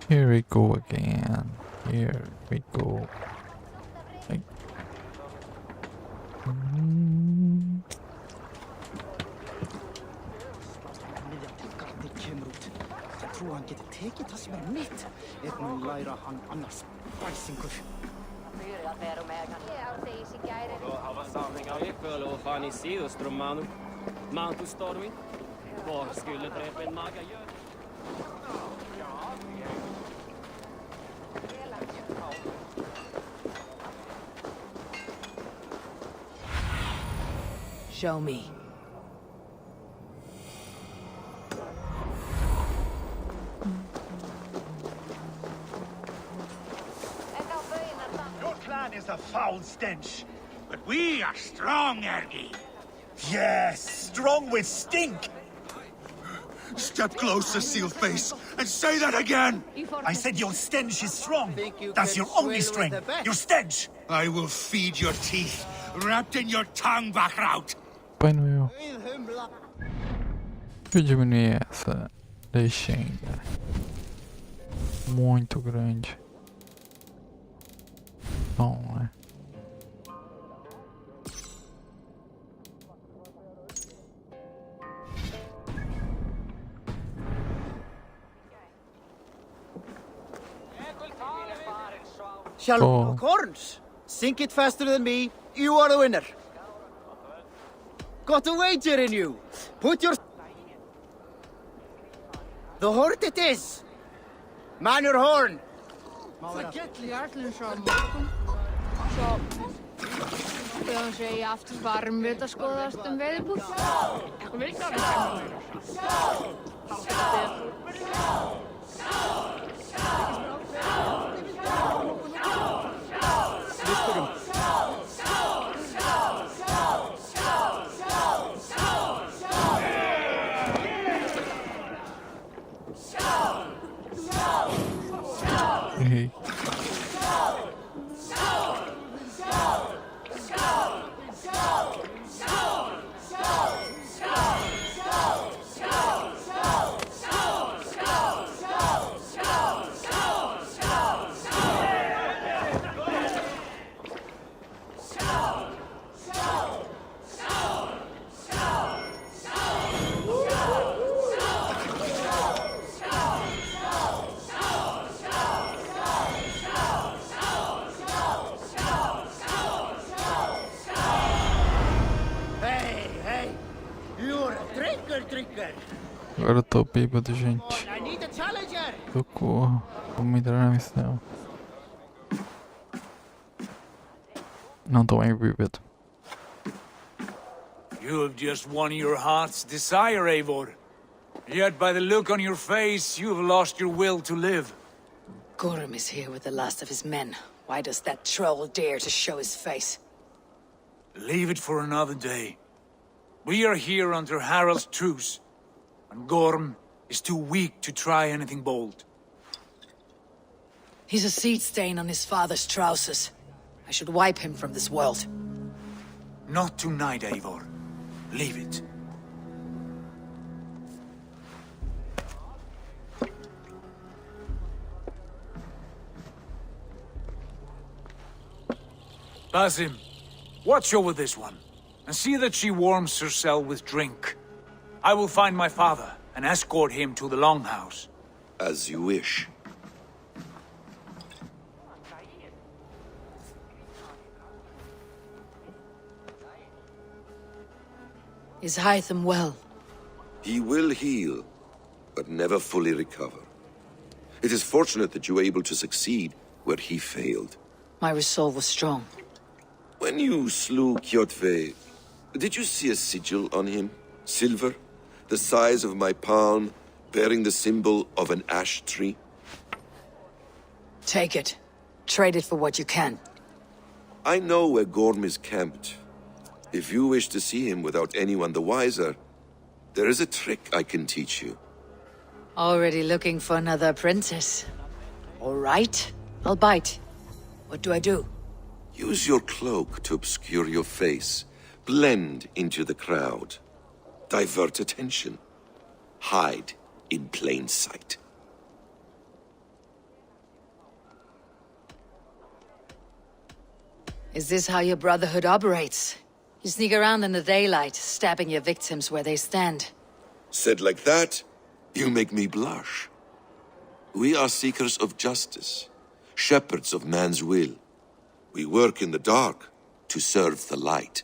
Here we go again. Here we go. Like. Show me. Your clan is a foul stench, but we are strong, Ergi. Yes, strong with stink. Step closer, Sealface, and say that again! I said your stench is strong. That's your only strength. Your stench! I will feed your teeth, wrapped in your tongue, Backraut! Pai Noel. Deixa eu diminuir essa legenda. Muito grande. Bom, né? Shall Corns sink it faster than me? You are the winner. Got a wager in you. Put your... The hort it is. Man your horn. Þegar segi aftur varum við að skoðast veiðibúð. Hey. Agora eu tô bêbado, gente. Socorro. Vamos entrar na missão. Não tô mais bêbado. You have just won your heart's desire, Eivor. Yet by the look on your face, you have lost your will to live. Gorm is here with the last of his men. Why does that troll dare to show his face? Leave it for another day. We are here under Harald's truce, and Gorm is too weak to try anything bold. He's a seed stain on his father's trousers. I should wipe him from this world. Not tonight, Eivor. Leave it. Basim, watch over this one, and see that she warms herself with drink. I will find my father and escort him to the Longhouse. As you wish. Is Hytham well? He will heal, but never fully recover. It is fortunate that you were able to succeed where he failed. My resolve was strong. When you slew Kjotve, did you see a sigil on him? Silver? The size of my palm, bearing the symbol of an ash tree? Take it. Trade it for what you can. I know where Gorm is camped. If you wish to see him without anyone the wiser, there is a trick I can teach you. Already looking for another apprentice. All right, I'll bite. What do I do? Use your cloak to obscure your face. Blend into the crowd. Divert attention. Hide in plain sight. Is this how your Brotherhood operates? You sneak around in the daylight, stabbing your victims where they stand. Said like that, you make me blush. We are seekers of justice, shepherds of man's will. We work in the dark to serve the light.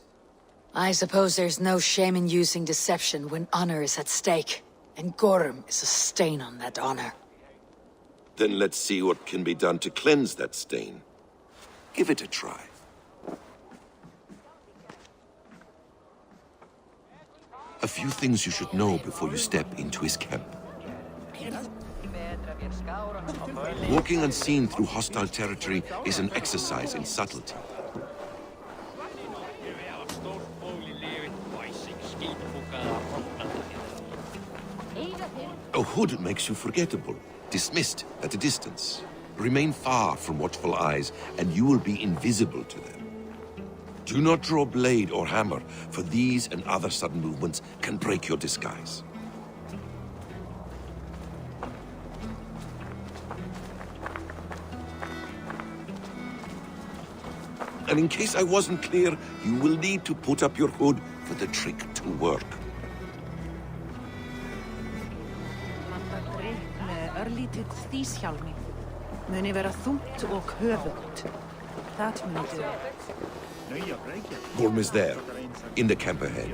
I suppose there's no shame in using deception when honor is at stake, and Gorm is a stain on that honor. Then let's see what can be done to cleanse that stain. Give it a try. A few things you should know before you step into his camp. Walking unseen through hostile territory is an exercise in subtlety. A hood makes you forgettable, dismissed at a distance. Remain far from watchful eyes, and you will be invisible to them. Do not draw blade or hammer, for these and other sudden movements can break your disguise. And in case I wasn't clear, you will need to put up your hood for the trick to work. Örlítið stíshjálmi. Muni vera þungt og höfugt. Það muni duga. Gorm is there, in the camp ahead.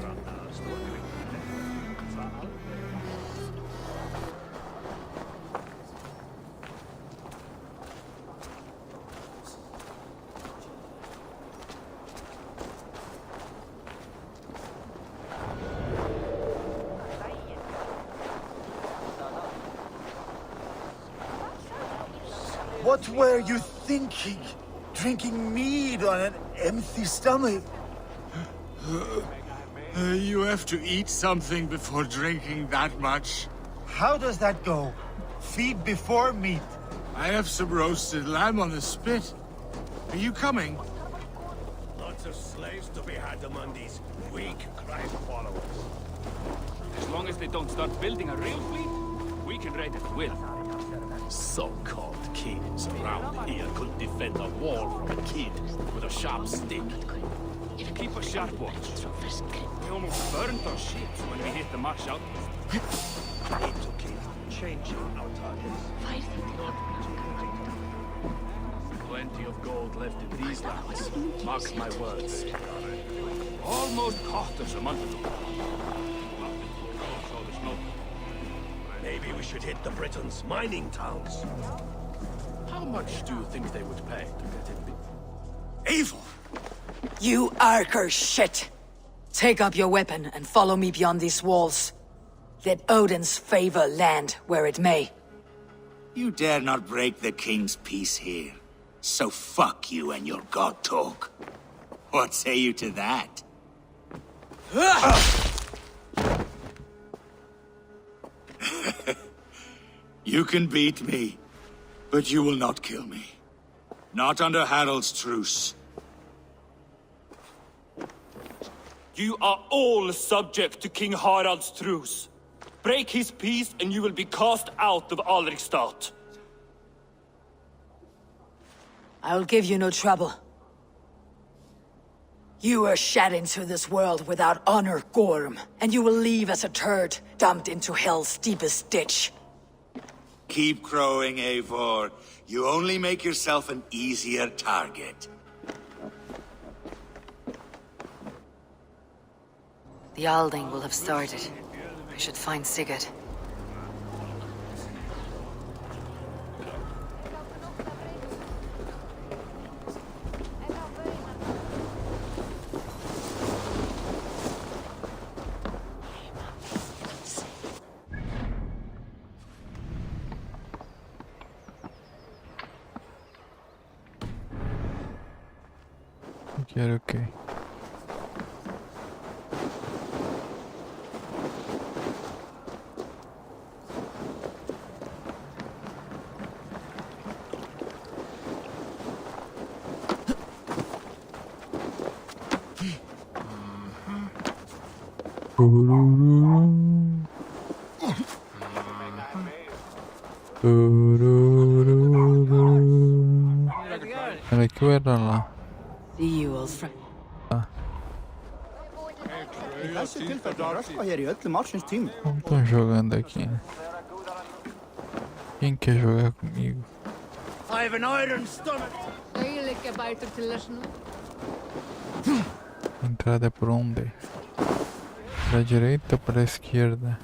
What were you thinking? Drinking mead on an empty stomach? You have to eat something before drinking that much. How does that go? Feed before meat? I have some roasted lamb on the spit. Are you coming? Lots of slaves to be had among these weak Christ followers. As long as they don't start building a real fleet, we can raid at will. So-called kings around here couldn't defend a wall from a kid with a sharp stick. Keep a sharp watch. We almost burned our ships when we hit the Marsh outpost. Need to keep changing our targets. Plenty of gold left in these lands. Mark my words. Almost caught us a month ago. Maybe we should hit the Britons' mining towns. How much do you think they would pay to get in? Evil! You Arker shit! Take up your weapon and follow me beyond these walls. Let Odin's favor land where it may. You dare not break the king's peace here. So fuck you and your god talk. What say you to that? You can beat me, but you will not kill me. Not under Harald's truce. You are all subject to King Harald's truce. Break his peace and you will be cast out of Alrikstad. I will give you no trouble. You were shed into this world without honor, Gorm, and you will leave as a turd, dumped into hell's deepest ditch. Keep crowing, Eivor. You only make yourself an easier target. The Alding will have started. I should find Sigurd. Okay. Peraí que eu era lá. See you, old friend. Í þessu tilfelli röskva hér í öllum ársins tíma. Como estão jogando aqui, né? Quem quer jogar comigo? I have an iron stomach. Þau liggja bætur til þess nú. A entrada é por onde? Da direita para a esquerda.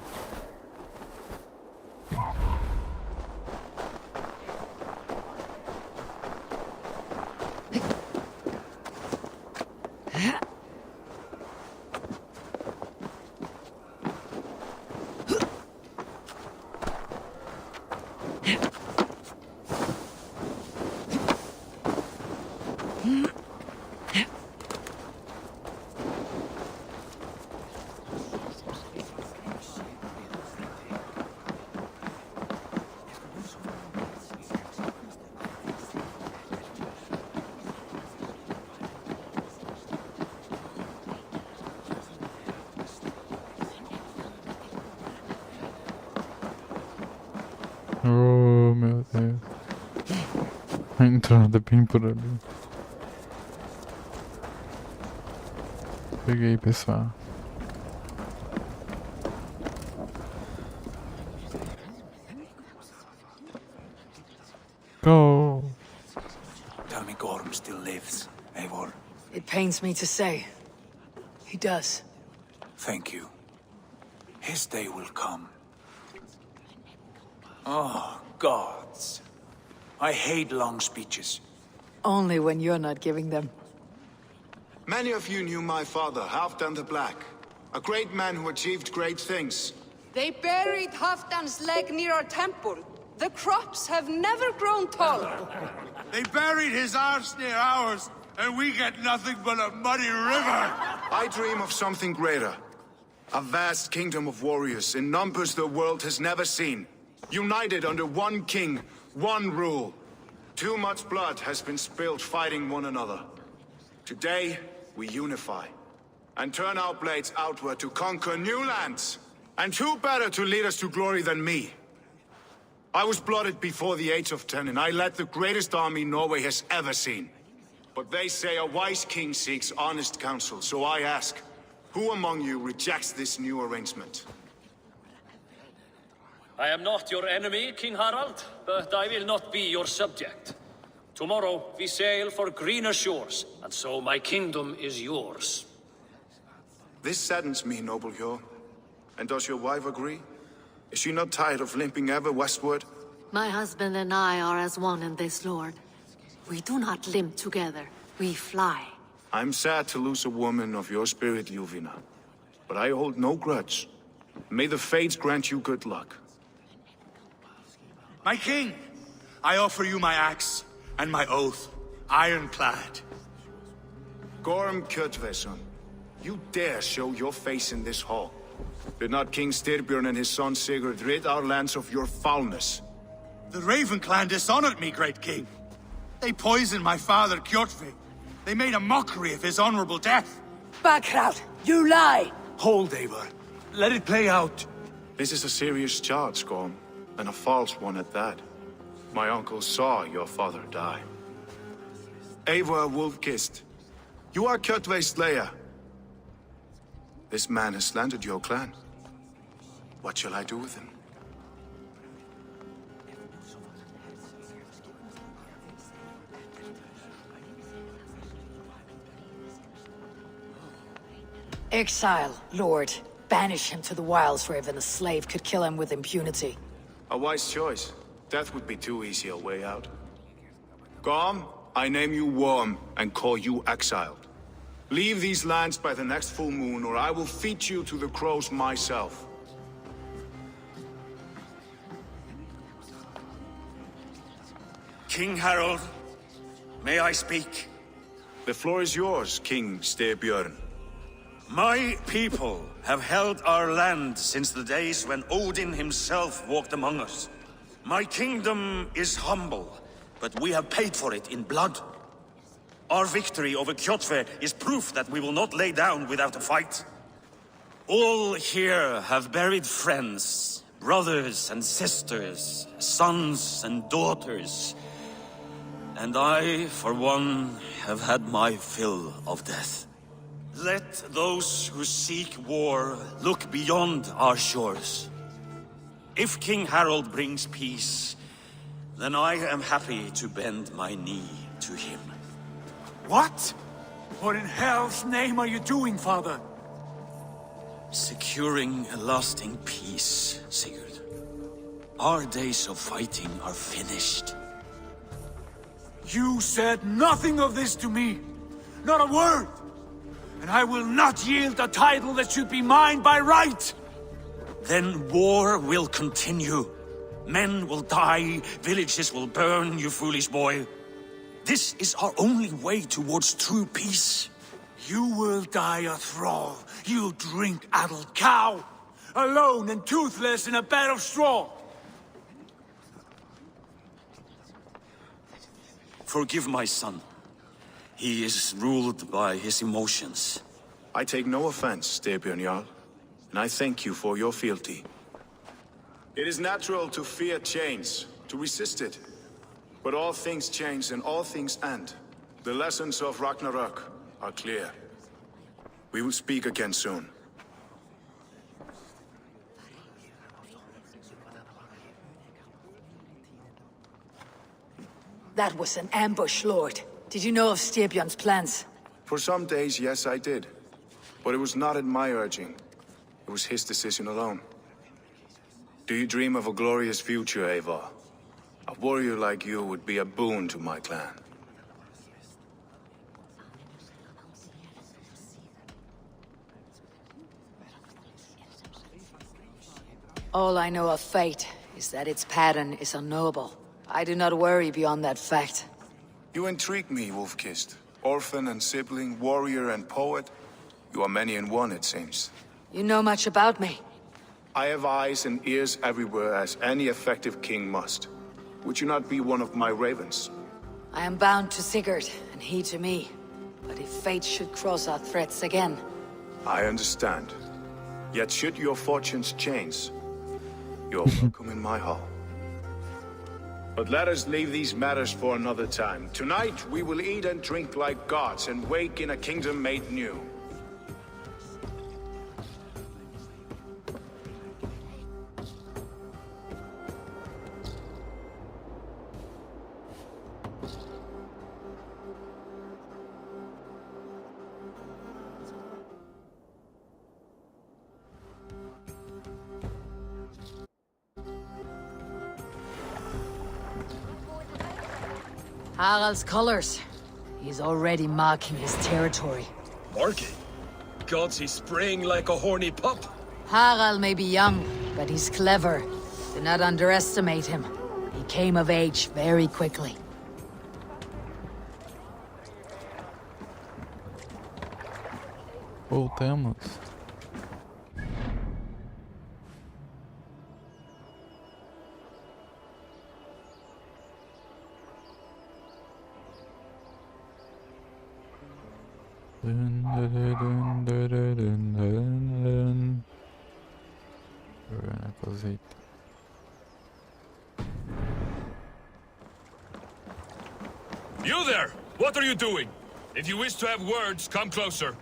Oh meu Deus. A entrada é bem por ali. Peguei, pessoal. Go! Tell me Gorm still lives, Eivor. It pains me to say. He does. Thank you. His day will come. Oh, gods. I hate long speeches. Only when you're not giving them. Many of you knew my father, Halfdan the Black. A great man who achieved great things. They buried Halfdan's leg near our temple. The crops have never grown taller. They buried his arse near ours, and we get nothing but a muddy river. I dream of something greater. A vast kingdom of warriors in numbers the world has never seen. United under one king, one rule. Too much blood has been spilled fighting one another. Today, we unify. And turn our blades outward to conquer new lands. And who better to lead us to glory than me? I was blooded before the age of 10, and I led the greatest army Norway has ever seen. But they say a wise king seeks honest counsel, so I ask, who among you rejects this new arrangement? I am not your enemy, King Harald, but I will not be your subject. Tomorrow we sail for greener shores, and so my kingdom is yours. This saddens me, noble Hjor. And does your wife agree? Is she not tired of limping ever westward? My husband and I are as one in this, Lord. We do not limp together, we fly. I'm sad to lose a woman of your spirit, Ljuvina. But I hold no grudge. May the fates grant you good luck. My king, I offer you my axe and my oath, ironclad. Gorm Kjotveson, you dare show your face in this hall. Did not King Styrbjörn and his son Sigurd rid our lands of your foulness? The Raven clan dishonored me, great king. They poisoned my father, Kjotve. They made a mockery of his honorable death. Backrout, you lie! Hold, Eivor. Let it play out. This is a serious charge, Gorm, and a false one at that. My uncle saw your father die. Eivor Wolf-Kissed, you are Kjotve's slayer. This man has slandered your clan. What shall I do with him? Exile, Lord. Banish him to the wilds where even a slave could kill him with impunity. A wise choice. Death would be too easy a way out. Gorm, I name you Worm and call you exiled. Leave these lands by the next full moon, or I will feed you to the crows myself. King Harald, may I speak? The floor is yours, King Styrbjörn. My people have held our land since the days when Odin himself walked among us. My kingdom is humble, but we have paid for it in blood. Our victory over Kjotve is proof that we will not lay down without a fight. All here have buried friends, brothers and sisters, sons and daughters. And I, for one, have had my fill of death. Let those who seek war look beyond our shores. If King Harold brings peace, then I am happy to bend my knee to him. What? What in hell's name are you doing, father? Securing a lasting peace, Sigurd. Our days of fighting are finished. You said nothing of this to me. Not a word. And I will not yield a title that should be mine by right. Then war will continue. Men will die, villages will burn, you foolish boy. This is our only way towards true peace. You will die a thrall, you drink-addled cow! Alone and toothless in a bed of straw! Forgive my son. He is ruled by his emotions. I take no offense, Styrbjörn Jarl, and I thank you for your fealty. It is natural to fear change, to resist it. But all things change and all things end. The lessons of Ragnarok are clear. We will speak again soon. That was an ambush, Lord. Did you know of Styrbjörn's plans? For some days, yes, I did. But it was not at my urging. It was his decision alone. Do you dream of a glorious future, Eivor? A warrior like you would be a boon to my clan. All I know of fate is that its pattern is unknowable. I do not worry beyond that fact. You intrigue me, Wolf-Kissed. Orphan and sibling, warrior and poet. You are many in one, it seems. You know much about me. I have eyes and ears everywhere, as any effective king must. Would you not be one of my ravens? I am bound to Sigurd, and he to me. But if fate should cross our threads again... I understand. Yet should your fortunes change, you're welcome in my hall. But let us leave these matters for another time. Tonight, we will eat and drink like gods and wake in a kingdom made new. Harald's colors. He's already marking his territory. Marking? Gods, he's spraying like a horny pup. Harald may be young, but he's clever. Do not underestimate him. He came of age very quickly. Voltamos. Una cosita. You there! What are you doing? If you wish to have words, come closer.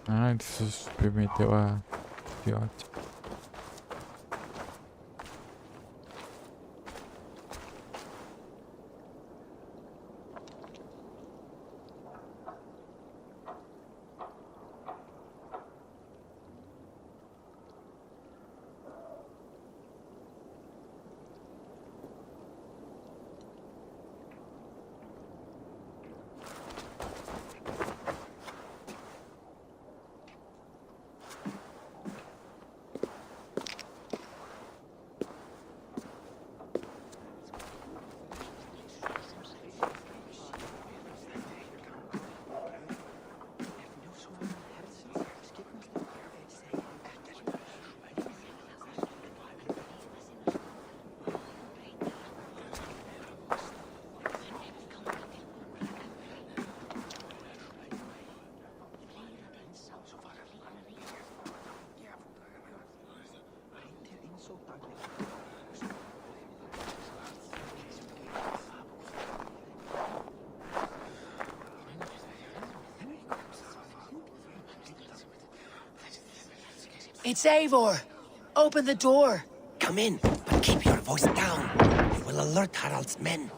Ah, isso permitiu a fiote. It's Eivor. Open the door. Come in, but keep your voice down. It will alert Harald's men.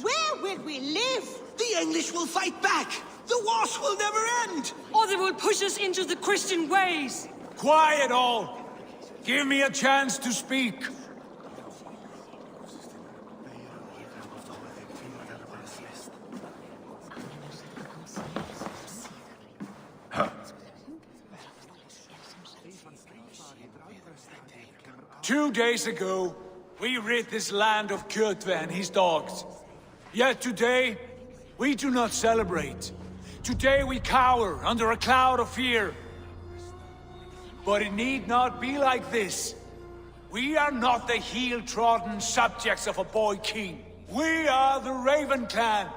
Where will we live? The English will fight back! The wars will never end! Or they will push us into the Christian ways. Quiet all! Give me a chance to speak. Two days ago, we rid this land of Kjotve and his dogs. Yet today, we do not celebrate. Today we cower under a cloud of fear. But it need not be like this. We are not the heel-trodden subjects of a boy king. We are the Raven clan.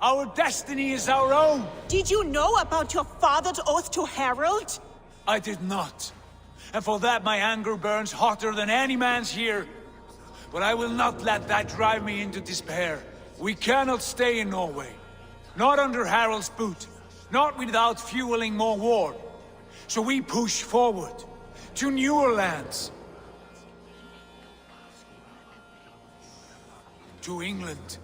Our destiny is our own. Did you know about your father's oath to Harald? I did not. And for that my anger burns hotter than any man's here. But I will not let that drive me into despair. We cannot stay in Norway. Not under Harald's boot. Not without fueling more war. So we push forward. To newer lands. To England.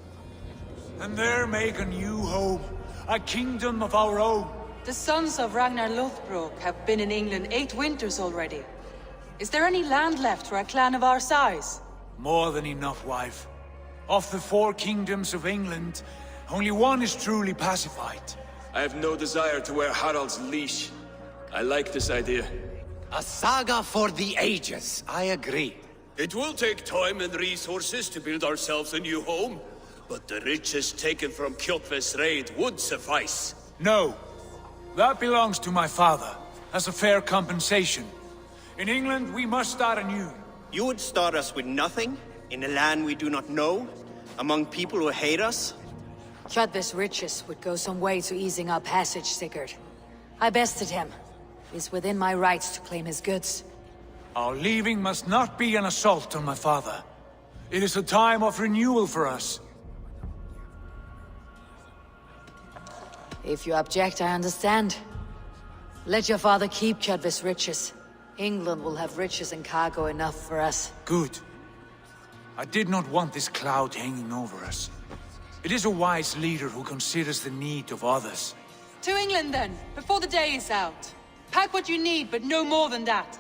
And there make a new home. A kingdom of our own. The sons of Ragnar Lothbrok have been in England 8 winters already. Is there any land left for a clan of our size? More than enough, wife. Of the 4 kingdoms of England, only one is truly pacified. I have no desire to wear Harald's leash. I like this idea. A saga for the ages, I agree. It will take time and resources to build ourselves a new home, but the riches taken from Kjotve's raid would suffice. No. That belongs to my father, as a fair compensation. In England, we must start anew. You would start us with nothing? In a land we do not know? Among people who hate us? Kjotve's riches would go some way to easing our passage, Sigurd. I bested him. It's within my rights to claim his goods. Our leaving must not be an assault on my father. It is a time of renewal for us. If you object, I understand. Let your father keep Kjotve's riches. England will have riches and cargo enough for us. Good. I did not want this cloud hanging over us. It is a wise leader who considers the need of others. To England then, before the day is out. Pack what you need, but no more than that.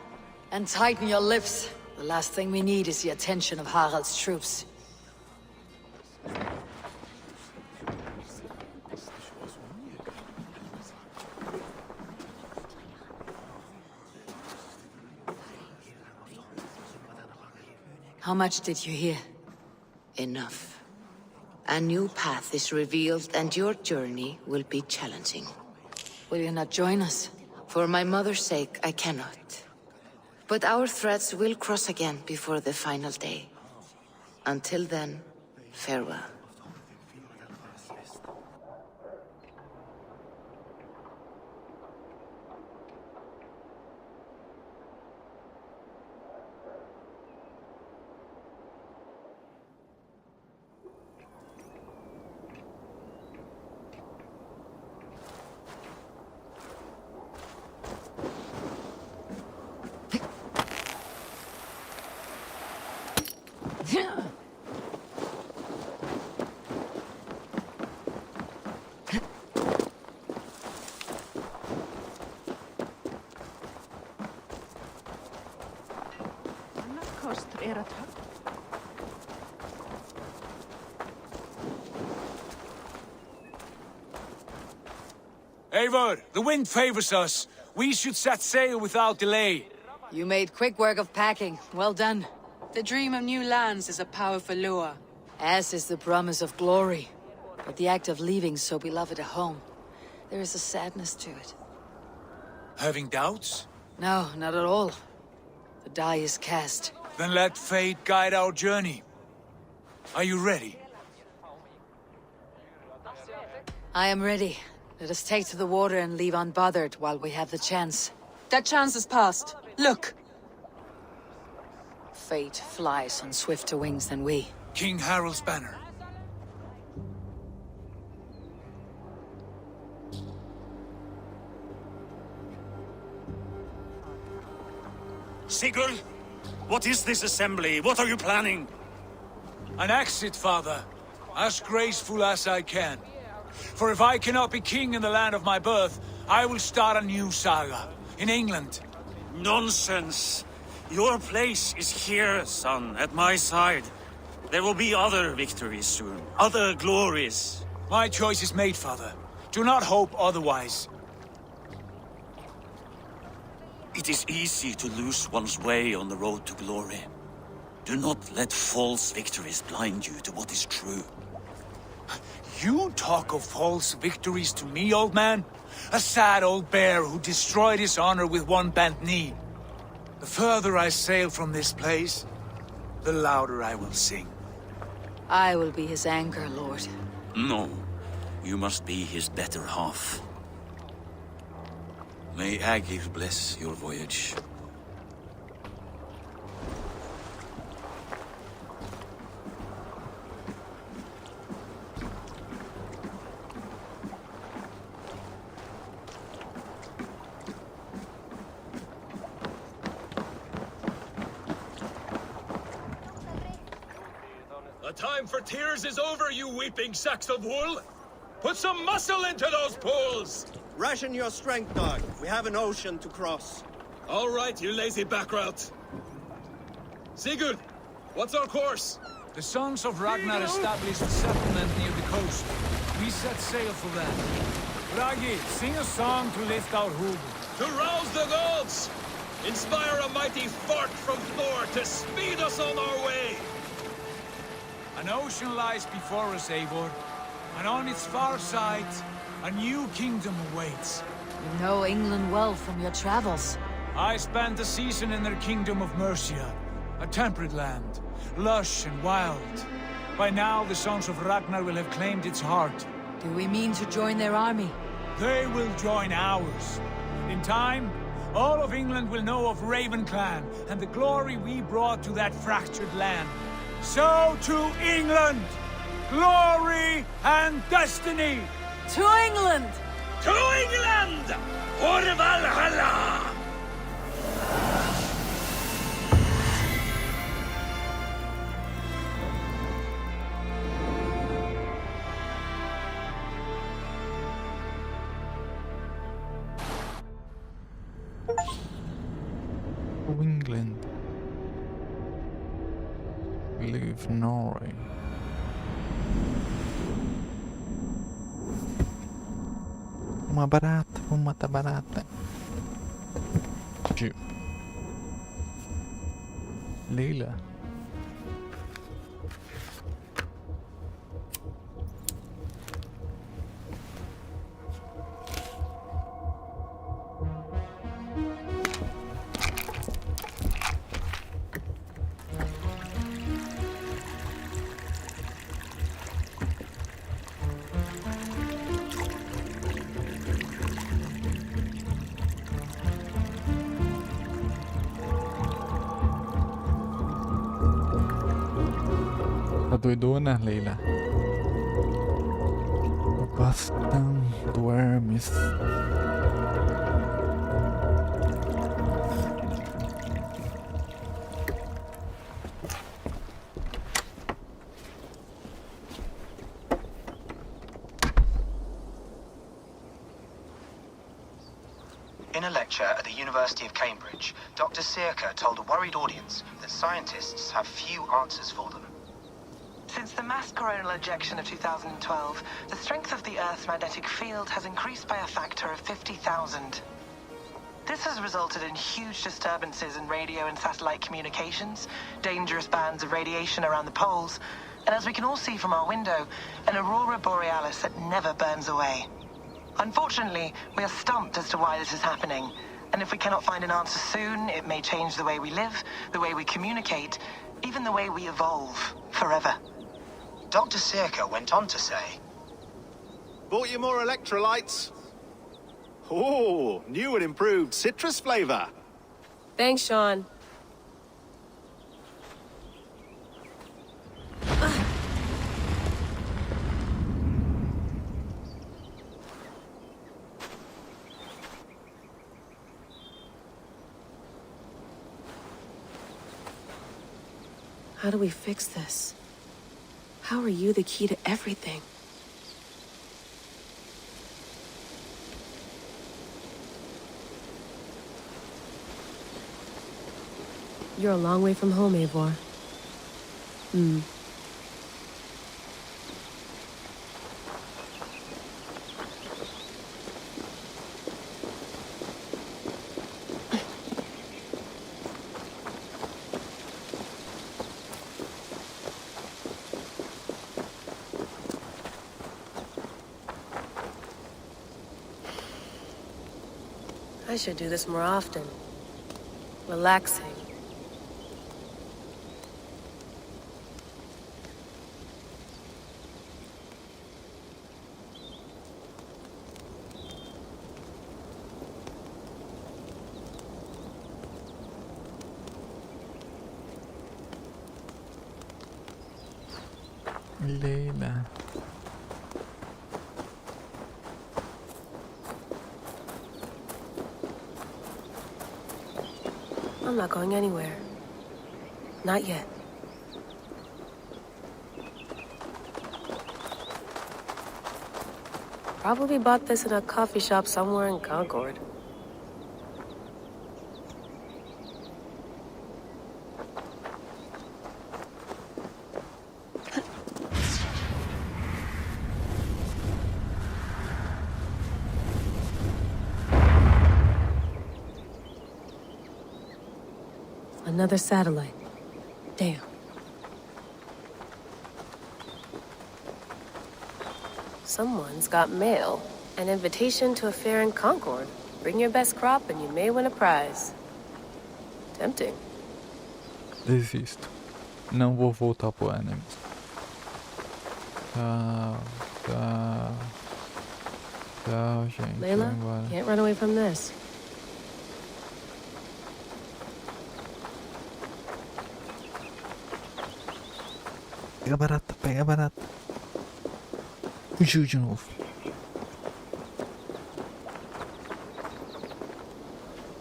And tighten your lips. The last thing we need is the attention of Harald's troops. How much did you hear? Enough. A new path is revealed and your journey will be challenging. Will you not join us? For my mother's sake, I cannot. But our threads will cross again before the final day. Until then, farewell. Eivor, the wind favors us. We should set sail without delay. You made quick work of packing. Well done. The dream of new lands is a powerful lure. As is the promise of glory. But the act of leaving so beloved a home, there is a sadness to it. Having doubts? No, not at all. The die is cast. Then let fate guide our journey. Are you ready? I am ready. Let us take to the water and leave unbothered while we have the chance. That chance is past. Look! Fate flies on swifter wings than we. King Harald's banner. Sigurd, what is this assembly? What are you planning? An exit, father. As graceful as I can. For if I cannot be king in the land of my birth, I will start a new saga. In England. Nonsense. Your place is here, son, at my side. There will be other victories soon. Other glories. My choice is made, father. Do not hope otherwise. It is easy to lose one's way on the road to glory. Do not let false victories blind you to what is true. You talk of false victories to me, old man? A sad old bear who destroyed his honor with one bent knee. The further I sail from this place, the louder I will sing. I will be his anchor, Lord. No, you must be his better half. May Agir bless your voyage. The time for tears is over, you weeping sacks of wool! Put some muscle into those pools! Ration your strength, dog. We have an ocean to cross. All right, you lazy backrout. Sigurd, what's our course? The Sons of Ragnar established a settlement near the coast. We set sail for them. Bragi, sing a song to lift our hood. To rouse the gods! Inspire a mighty fart from Thor to speed us on our way! An ocean lies before us, Eivor, and on its far side, a new kingdom awaits. You know England well from your travels. I spent a season in their kingdom of Mercia, a temperate land, lush and wild. By now, the Sons of Ragnar will have claimed its heart. Do we mean to join their army? They will join ours. In time, all of England will know of Raven Clan and the glory we brought to that fractured land. So to England! Glory and destiny! To England! To England! For Valhalla! To England. Leave Norway. Uma barata, vamos matar barata. Tio. Leila. Tá doidona, Leila? Bastão do Hermes. In a lecture at the University of Cambridge, Dr. Circa told a worried audience that scientists have few answers for them. Since the mass coronal ejection of 2012, the strength of the Earth's magnetic field has increased by a factor of 50,000. This has resulted in huge disturbances in radio and satellite communications, dangerous bands of radiation around the poles, and as we can all see from our window, an aurora borealis that never burns away. Unfortunately, we are stumped as to why this is happening, and if we cannot find an answer soon, it may change the way we live, the way we communicate, even the way we evolve, forever. Dr. Circa went on to say, bought you more electrolytes. Oh, new and improved citrus flavor. Thanks, Sean. How do we fix this? How are you the key to everything? You're a long way from home, Eivor. I should do this more often. Relaxing. Leila. I'm not going anywhere. Not yet. Probably bought this in a coffee shop somewhere in Concord. Another satellite. Damn. Someone's got mail. An invitation to a fair in Concord. Bring your best crop and you may win a prize. Tempting. Desisto. Não vou voltar pro anime. Tchau, gente. Layla, Vai embora. can't run away from this. Pega barata, pega barata. Fugiu de novo.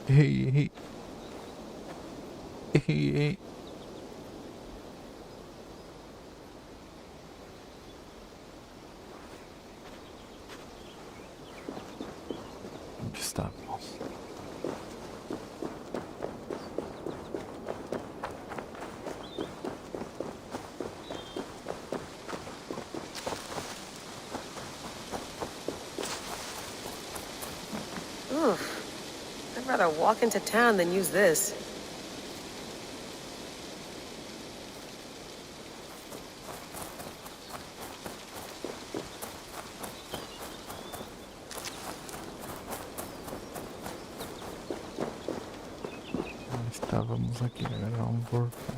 Errei. Onde estávamos? I'd rather walk into town than use this. Estávamos aqui, agora vamos voltar.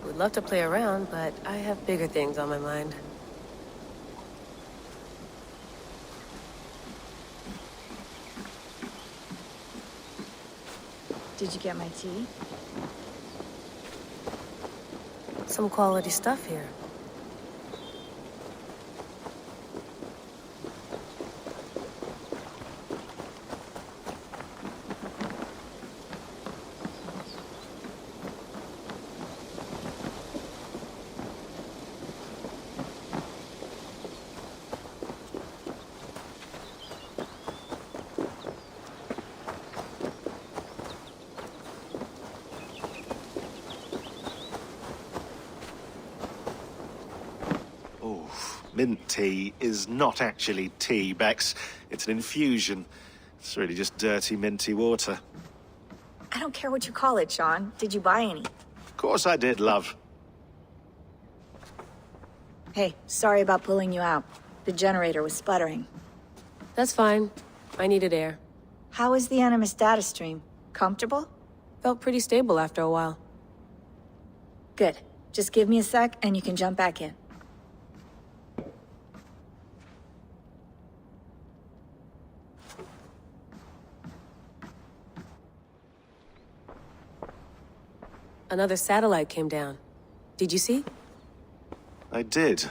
Would love to play around, but I have bigger things on my mind. Did you get my tea? Some quality stuff here. Mint tea is not actually tea, Bex. It's an infusion. It's really just dirty, minty water. I don't care what you call it, Sean. Did you buy any? Of course I did, love. Hey, sorry about pulling you out. The generator was sputtering. That's fine. I needed air. How is the Animus data stream? Comfortable? Felt pretty stable after a while. Good. Just give me a sec and you can jump back in. Another satellite came down. Did you see? I did.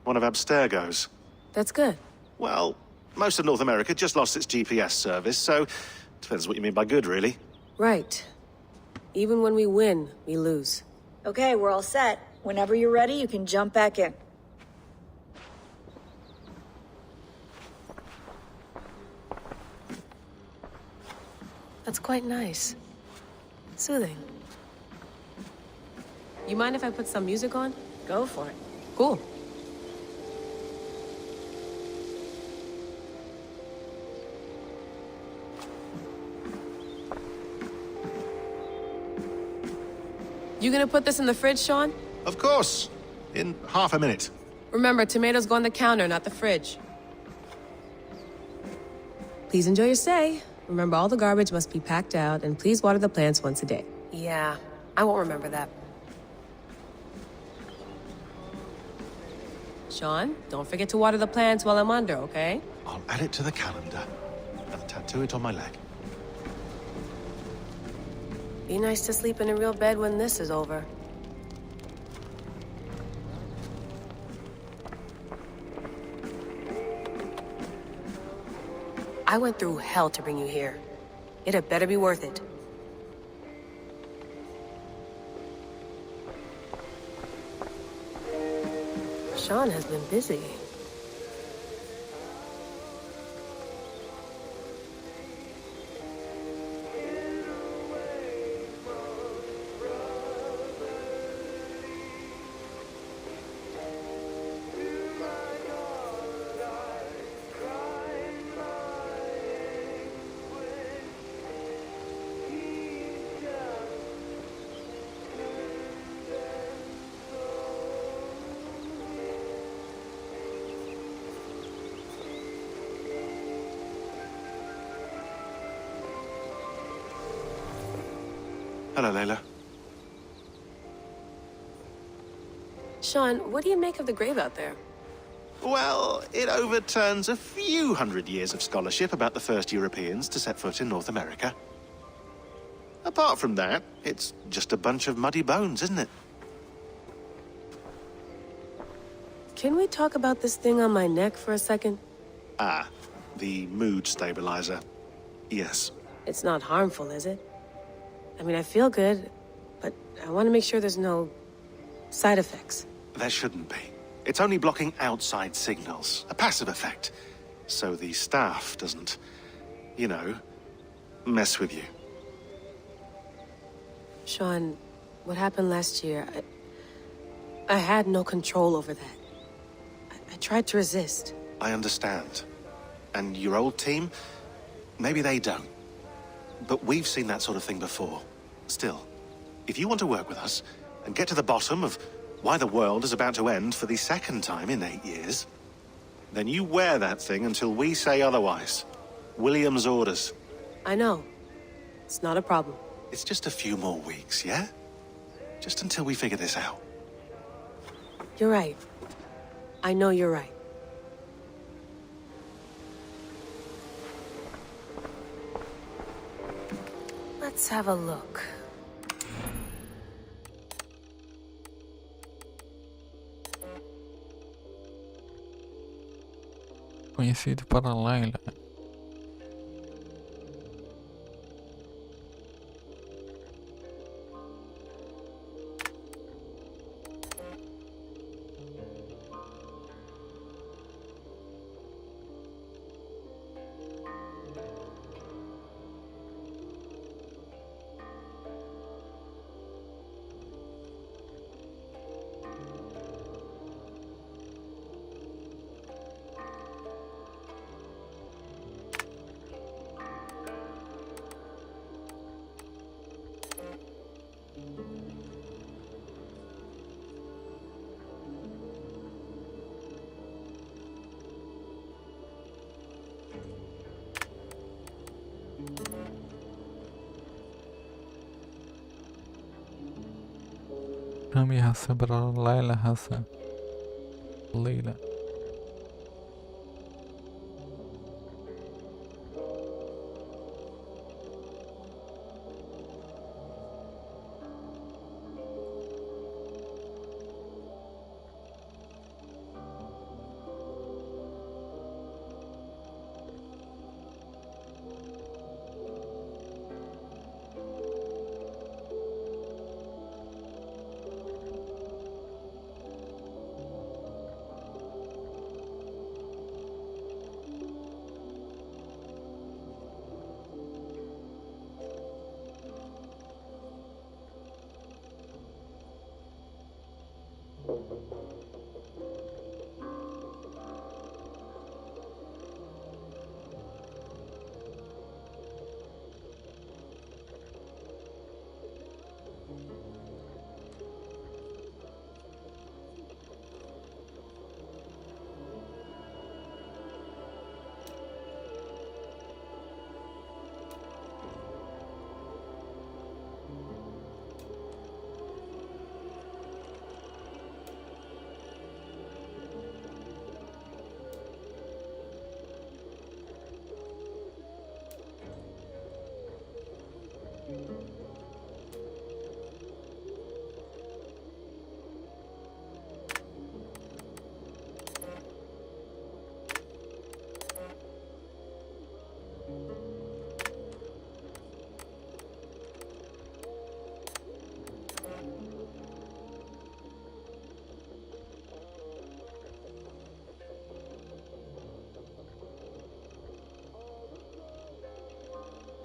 One of Abstergo's. That's good. Well, most of North America just lost its GPS service, so depends what you mean by good, really. Right. Even when we win, we lose. Okay, we're all set. Whenever you're ready, you can jump back in. That's quite nice. Soothing. You mind if I put some music on? Go for it. Cool. You gonna put this in the fridge, Sean? Of course. In half a minute. Remember, tomatoes go on the counter, not the fridge. Please enjoy your stay. Remember, all the garbage must be packed out, and please water the plants once a day. Yeah, I won't remember that. Sean, don't forget to water the plants while I'm under, okay? I'll add it to the calendar and tattoo it on my leg. Be nice to sleep in a real bed when this is over. I went through hell to bring you here. It had better be worth it. Sean has been busy. Hello, Layla. Sean, what do you make of the grave out there? Well, it overturns a few hundred years of scholarship about the first Europeans to set foot in North America. Apart from that, it's just a bunch of muddy bones, isn't it? Can we talk about this thing on my neck for a second? Ah, the mood stabilizer. Yes. It's not harmful, is it? I mean, I feel good, but I want to make sure there's no side effects. There shouldn't be. It's only blocking outside signals, a passive effect. So the staff doesn't, you know, mess with you. Sean, what happened last year, I had no control over that. I tried to resist. I understand. And your old team, maybe they don't. But we've seen that sort of thing before. Still, if you want to work with us and get to the bottom of why the world is about to end for the second time in 8 years, then you wear that thing until we say otherwise. William's orders. I know. It's not a problem. It's just a few more weeks, yeah? Just until we figure this out. You're right. I know you're right. Let's have a look. Conhecido para Layla. رامي حسب ليلى حسن ليلى.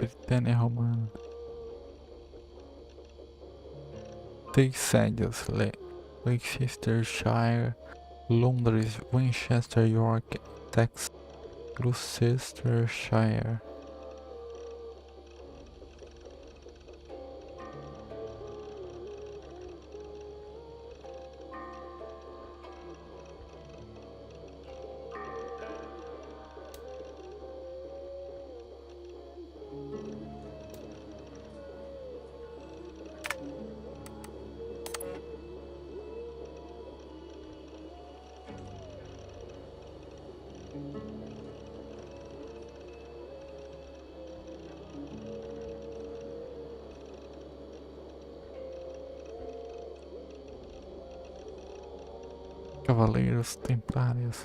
Britânia Romana. Três sédios: Leicestershire, Londres, Winchester, York, Texas, Gloucestershire. Cavaleiros Templários.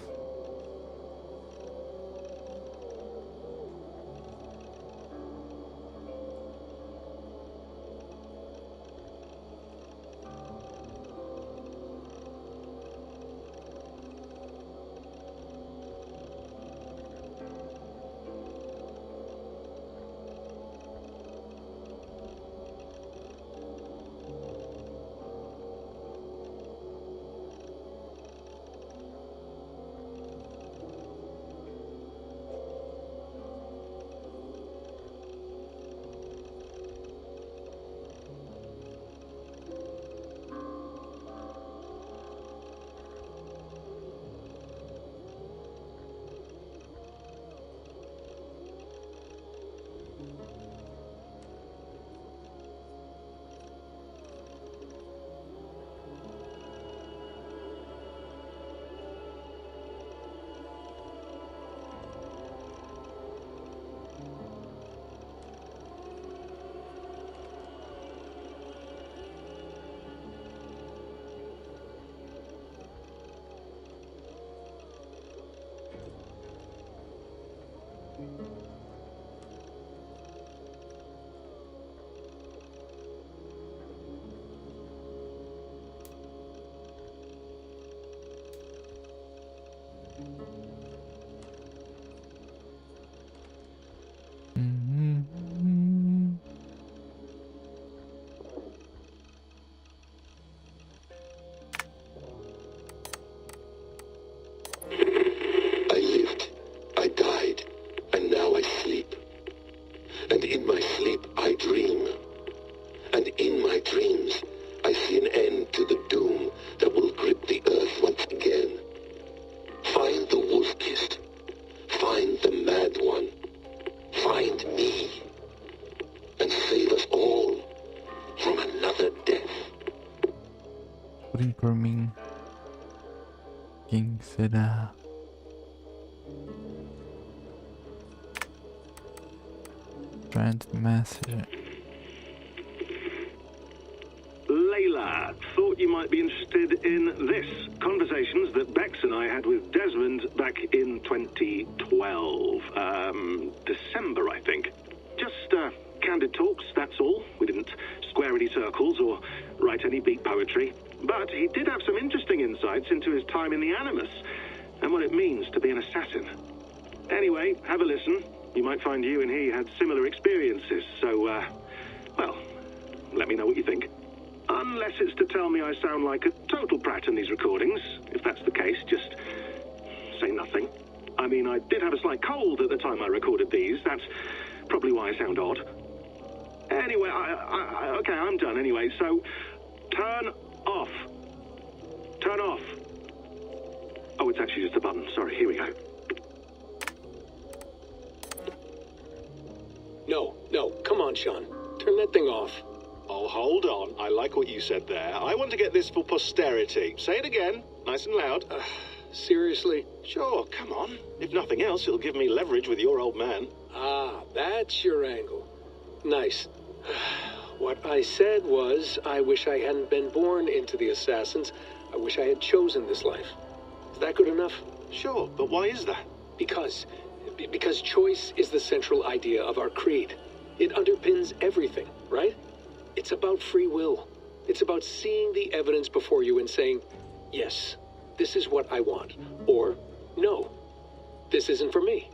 Quem será? Friend message. Layla, thought you might be interested in this. Conversations that Bex and I had with Desmond back in 2012. December, I think. Just, candid talks, that's all. We didn't square any circles or write any beat poetry. But he did have some interesting insights into his time in the Animus and what it means to be an assassin. Anyway, have a listen. You might find you and he had similar experiences, so, well, let me know what you think. Unless it's to tell me I sound like a total brat in these recordings. If that's the case, just say nothing. I mean, I did have a slight cold at the time I recorded these. That's probably why I sound odd. Anyway, okay, I'm done anyway, so turn off. Turn off. Oh, it's actually just a button. Sorry, here we go. No, come on, Sean. Turn that thing off. Oh, hold on. I like what you said there. I want to get this for posterity. Say it again, nice and loud. Seriously? Sure, come on. If nothing else, it'll give me leverage with your old man. Ah, that's your angle. Nice. What I said was, I wish I hadn't been born into the Assassins. I wish I had chosen this life. Is that good enough? Sure, but why is that? Because choice is the central idea of our creed. It underpins everything, right? It's about free will. It's about seeing the evidence before you and saying, yes, this is what I want, or no, this isn't for me.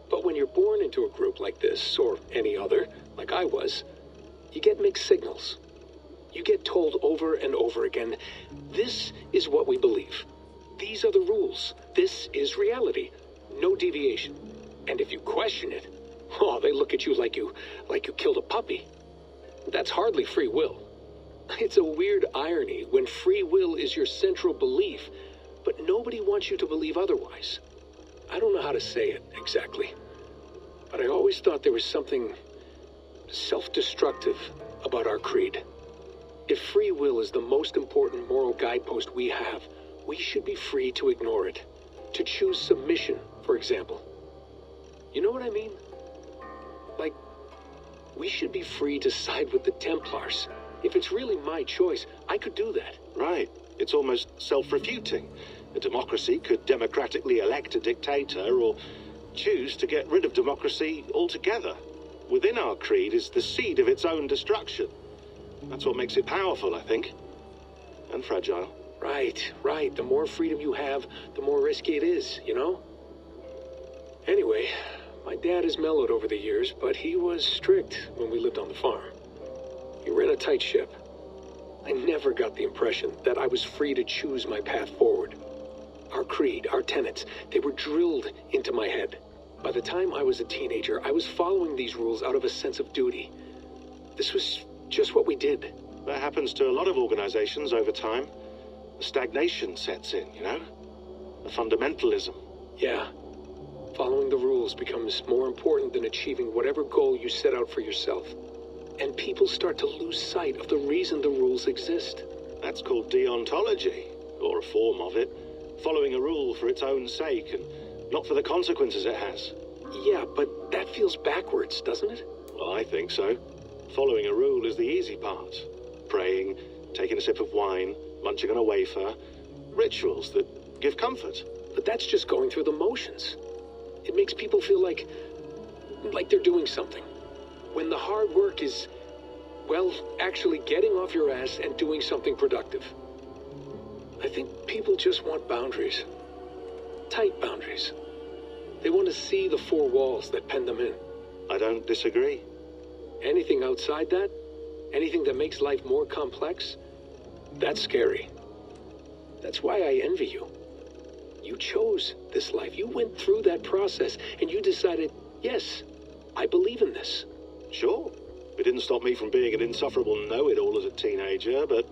But when you're born into a group like this, or any other, like I was, you get mixed signals. You get told over and over again, this is what we believe. These are the rules. This is reality. No deviation. And if you question it, oh, they look at you like you killed a puppy. That's hardly free will. It's a weird irony when free will is your central belief, but nobody wants you to believe otherwise. I don't know how to say it exactly, but I always thought there was something self-destructive about our creed. If free will is the most important moral guidepost we have, we should be free to ignore it. To choose submission, for example. You know what I mean? Like, we should be free to side with the Templars. If it's really my choice, I could do that. Right. It's almost self-refuting. A democracy could democratically elect a dictator or choose to get rid of democracy altogether. Within our creed is the seed of its own destruction. That's what makes it powerful, I think. And fragile. Right. The more freedom you have, the more risky it is, you know? Anyway, my dad has mellowed over the years, but he was strict when we lived on the farm. He ran a tight ship. I never got the impression that I was free to choose my path forward. Our creed, our tenets, they were drilled into my head. By the time I was a teenager, I was following these rules out of a sense of duty. This was just what we did. That happens to a lot of organizations over time. The stagnation sets in, you know? The fundamentalism. Yeah. Following the rules becomes more important than achieving whatever goal you set out for yourself. And people start to lose sight of the reason the rules exist. That's called deontology, or a form of it. Following a rule for its own sake, and not for the consequences it has. Yeah, but that feels backwards, doesn't it? Well, I think so. Following a rule is the easy part. Praying, taking a sip of wine, munching on a wafer. Rituals that give comfort. But that's just going through the motions. It makes people feel like they're doing something. When the hard work is, well, actually getting off your ass and doing something productive. I think people just want boundaries. Tight boundaries. They want to see the four walls that pen them in. I don't disagree. Anything outside that, anything that makes life more complex, that's scary. That's why I envy you. You chose this life. You went through that process, and you decided, yes, I believe in this. Sure. It didn't stop me from being an insufferable know-it-all as a teenager, but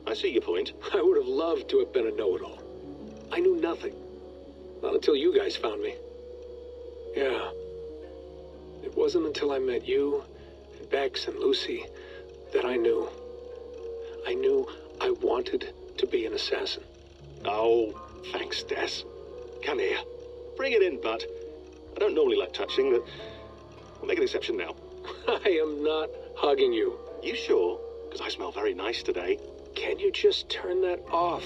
I see your point. I would have loved to have been a know-it-all. I knew nothing. Not until you guys found me. Yeah. It wasn't until I met you, and Bex and Lucy, that I knew. I knew I wanted to be an assassin. Oh, thank Thanks, Des. Come here. Bring it in, bud. I don't normally like touching, but we'll make an exception now. I am not hugging you. You sure? Because I smell very nice today. Can you just turn that off?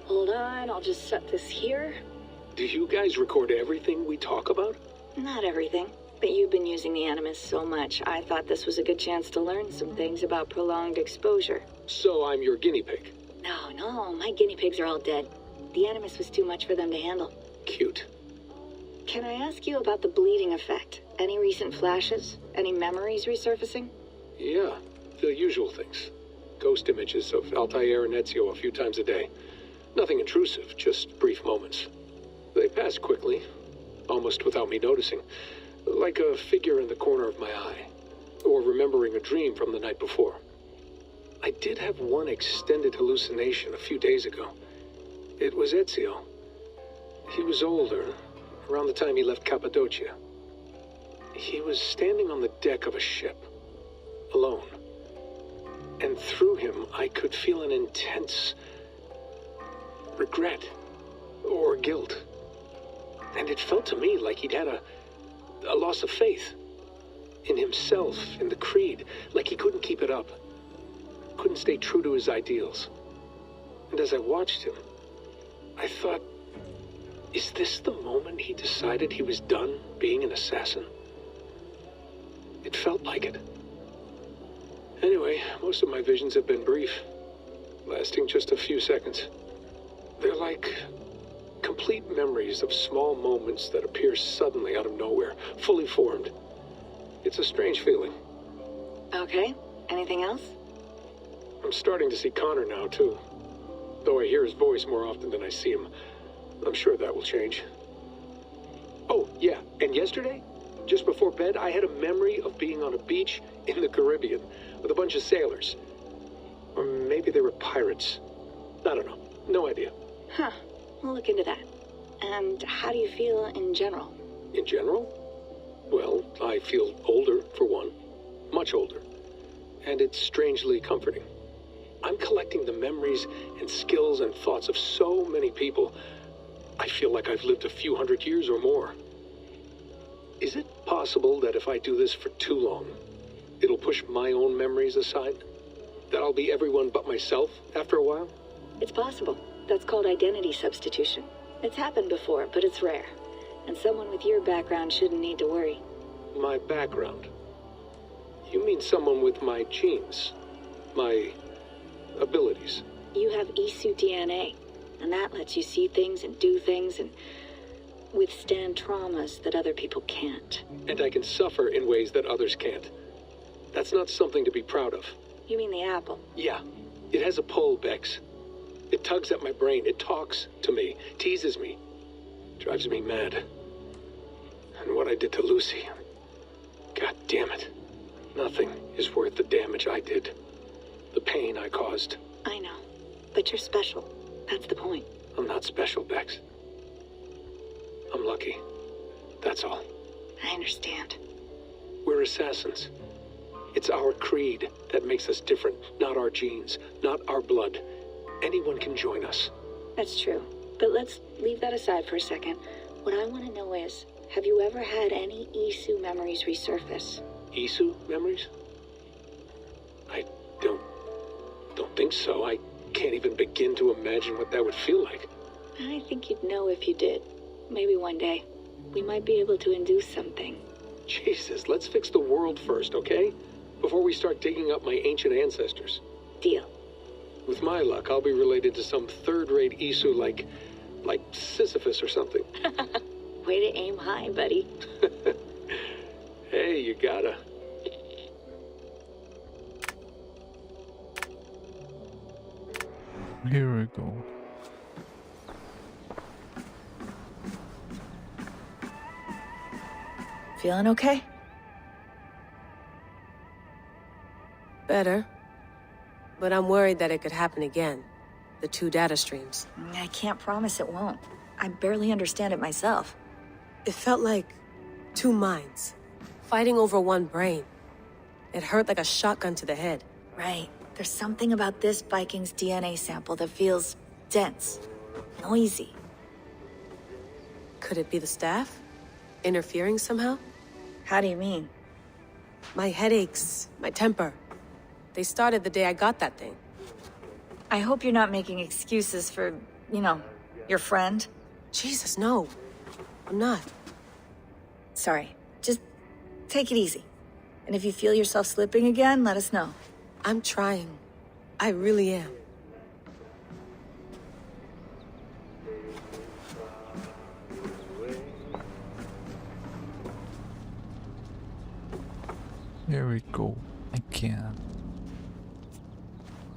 Hold on, I'll just set this here. Do you guys record everything we talk about? Not everything, but you've been using the Animus so much, I thought this was a good chance to learn some things about prolonged exposure. So I'm your guinea pig. No, my guinea pigs are all dead. The Animus was too much for them to handle. Cute. Can I ask you about the bleeding effect? Any recent flashes? Any memories resurfacing? Yeah, the usual things. Ghost images of Altair and Ezio a few times a day. Nothing intrusive, just brief moments. They pass quickly, almost without me noticing. Like a figure in the corner of my eye. Or remembering a dream from the night before. I did have one extended hallucination a few days ago. It was Ezio. He was older, around the time he left Cappadocia. He was standing on the deck of a ship, alone. And through him, I could feel an intense regret or guilt. And it felt to me like he'd had a loss of faith in himself, in the creed, like he couldn't keep it up, couldn't stay true to his ideals. And as I watched him, I thought, is this the moment he decided he was done being an assassin? It felt like it. Anyway, most of my visions have been brief, lasting just a few seconds. They're like complete memories of small moments that appear suddenly out of nowhere, fully formed. It's a strange feeling. Okay, anything else? I'm starting to see Connor now, too. Though I hear his voice more often than I see him. I'm sure that will change. Oh, yeah, and yesterday, just before bed, I had a memory of being on a beach in the Caribbean with a bunch of sailors. Or maybe they were pirates. I don't know. No idea. Huh. We'll look into that. And how do you feel in general? In general? Well, I feel older, for one. Much older. And it's strangely comforting. I'm collecting the memories and skills and thoughts of so many people. I feel like I've lived a few hundred years or more. Is it possible that if I do this for too long, it'll push my own memories aside? That I'll be everyone but myself after a while? It's possible. That's called identity substitution. It's happened before, but it's rare. And someone with your background shouldn't need to worry. My background? You mean someone with my genes? My abilities? You have Isu DNA, and that lets you see things and do things and withstand traumas that other people can't. And I can suffer in ways that others can't. That's not something to be proud of. You mean the apple? Yeah. It has a pull, Bex. It tugs at my brain. It talks to me, teases me, Drives me mad. And what I did to Lucy. God damn it. Nothing is worth the damage I did. The pain I caused. I know. But you're special. That's the point. I'm not special, Bex. I'm lucky. That's all. I understand. We're assassins. It's our creed that makes us different, not our genes, not our blood. Anyone can join us. That's true. But let's leave that aside for a second. What I want to know is, have you ever had any Isu memories resurface? Isu memories? I don't think so. I can't even begin to imagine what that would feel like. I think you'd know if you did. Maybe one day. We might be able to induce something. Jesus, let's fix the world first, okay? Before we start digging up my ancient ancestors. Deal. With my luck, I'll be related to some third-rate Isu like Sisyphus or something. Way to aim high, buddy. Hey, you gotta. Here we go. Feeling okay? Better. But I'm worried that it could happen again. The 2 data streams. I can't promise it won't. I barely understand it myself. It felt like 2 minds, fighting over 1 brain. It hurt like a shotgun to the head. Right. There's something about this Viking's DNA sample that feels dense, noisy. Could it be the staff? Interfering somehow? How do you mean? My headaches, my temper. They started the day I got that thing. I hope you're not making excuses for, you know, your friend. Jesus, no. I'm not. Sorry. Just take it easy. And if you feel yourself slipping again, let us know. I'm trying. I really am. Here we go. I can.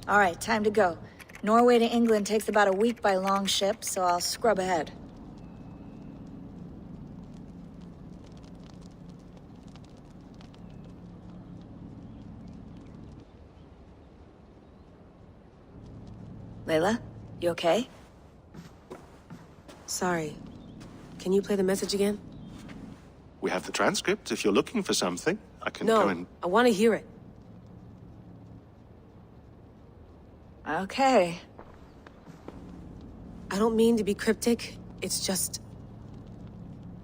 All right, time to go. Norway to England takes about a week by long ship, so I'll scrub ahead. Layla, you okay? Sorry. Can you play the message again? We have the transcript. If you're looking for something, I can go and... No, I want to hear it. Okay. I don't mean to be cryptic. It's just...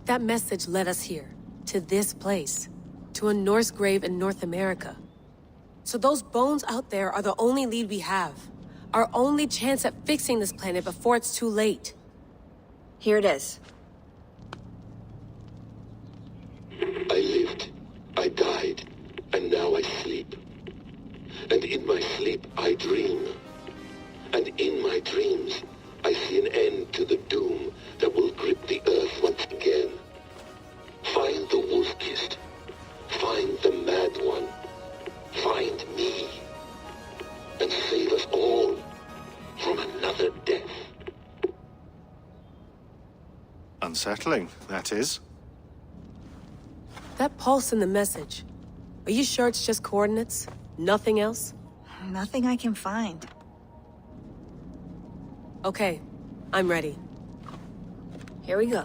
that message led us here. To this place. To a Norse grave in North America. So those bones out there are the only lead we have. Our only chance at fixing this planet before it's too late. Here it is. I lived, I died, and now I sleep. And in my sleep I dream. And in my dreams, I see an end to the doom that will grip the earth once again. Find the wolf-kissed. Find the mad one. Find me. And save us all from another death. Unsettling, that is. That pulse in the message. Are you sure it's just coordinates? Nothing else? Nothing I can find. Okay, I'm ready. Here we go.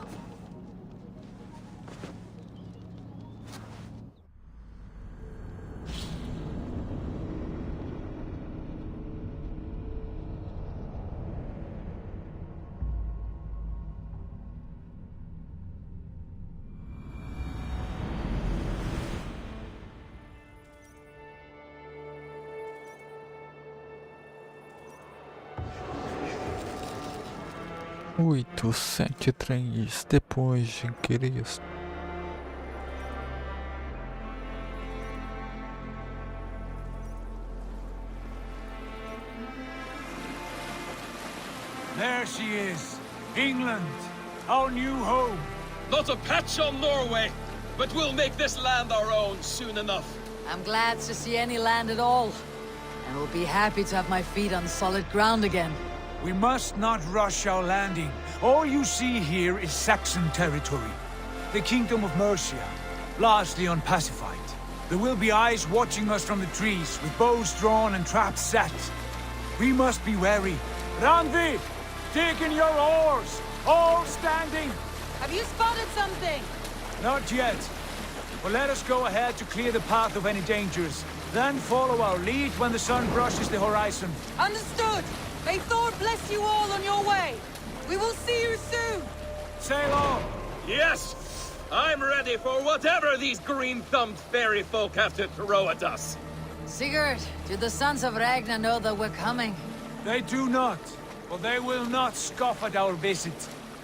Oito, 7, 3, depois de Cristo. There she is. England, our new home. Not a patch on Norway, but we'll make this land our own soon enough. I'm glad to see any land at all. And will be happy to have my feet on solid ground again. We must not rush our landing All you see here is Saxon territory. The Kingdom of Mercia, largely unpacified. There will be eyes watching us from the trees, with bows drawn and traps set. We must be wary. Randvi, dig in your oars! All standing! Have you spotted something? Not yet. But let us go ahead to clear the path of any dangers. Then follow our lead when the sun brushes the horizon. Understood! May Thor bless you all on your way! We will see you soon! Sail on! Yes! I'm ready for whatever these green-thumbed fairy folk have to throw at us. Sigurd, do the sons of Ragnar know that we're coming? They do not, but they will not scoff at our visit.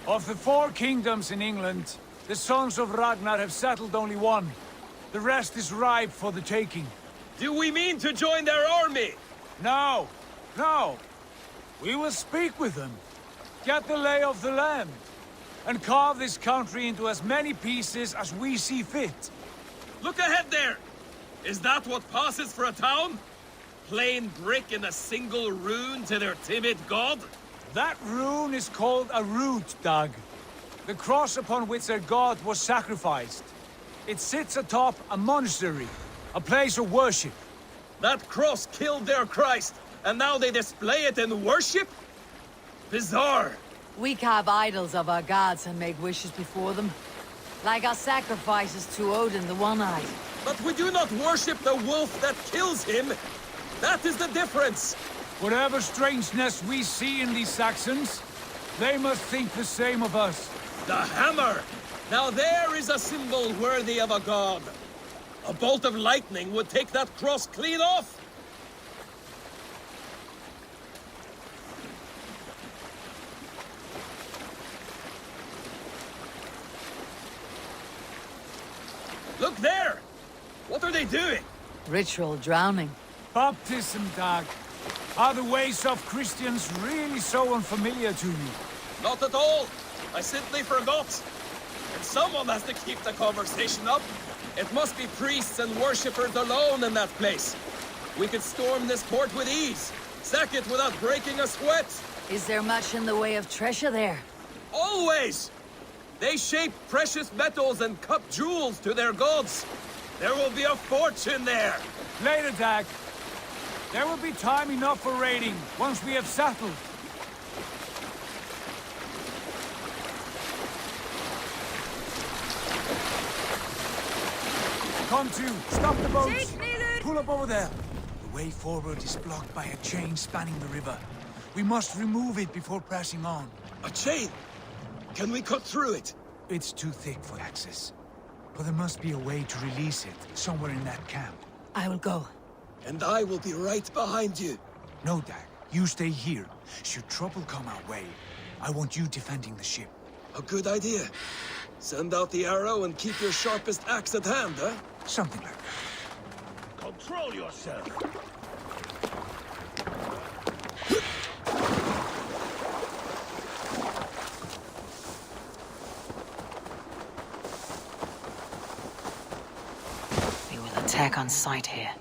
Of the 4 kingdoms in England, the sons of Ragnar have settled only one. The rest is ripe for the taking. Do we mean to join their army? No, no. We will speak with them, get the lay of the land, and carve this country into as many pieces as we see fit. Look ahead there! Is that what passes for a town? Plain brick in a single rune to their timid god? That rune is called a root, Dag. The cross upon which their god was sacrificed. It sits atop a monastery, a place of worship. That cross killed their Christ, and now they display it in worship? Bizarre. We carve idols of our gods and make wishes before them. Like our sacrifices to Odin the One-Eyed. But we do not worship the wolf that kills him. That is the difference. Whatever strangeness we see in these Saxons, they must think the same of us. The hammer! Now there is a symbol worthy of a god. A bolt of lightning would take that cross clean off. Look there! What are they doing? Ritual drowning. Baptism, Dag. Are the ways of Christians really so unfamiliar to you? Not at all. I simply forgot. And someone has to keep the conversation up. It must be priests and worshippers alone in that place. We could storm this port with ease. Sack it without breaking a sweat. Is there much in the way of treasure there? Always! They shape precious metals and cut jewels to their gods. There will be a fortune there. Later, Dag. There will be time enough for raiding, once we have settled. Come to, stop the boats. Pull up over there. The way forward is blocked by a chain spanning the river. We must remove it before pressing on. A chain? Can we cut through it? It's too thick for access. But there must be a way to release it, somewhere in that camp. I will go. And I will be right behind you. No, Dag. You stay here. Should trouble come our way, I want you defending the ship. A good idea. Send out the arrow and keep your sharpest axe at hand, huh? Something like that. Control yourself. We will attack on sight here.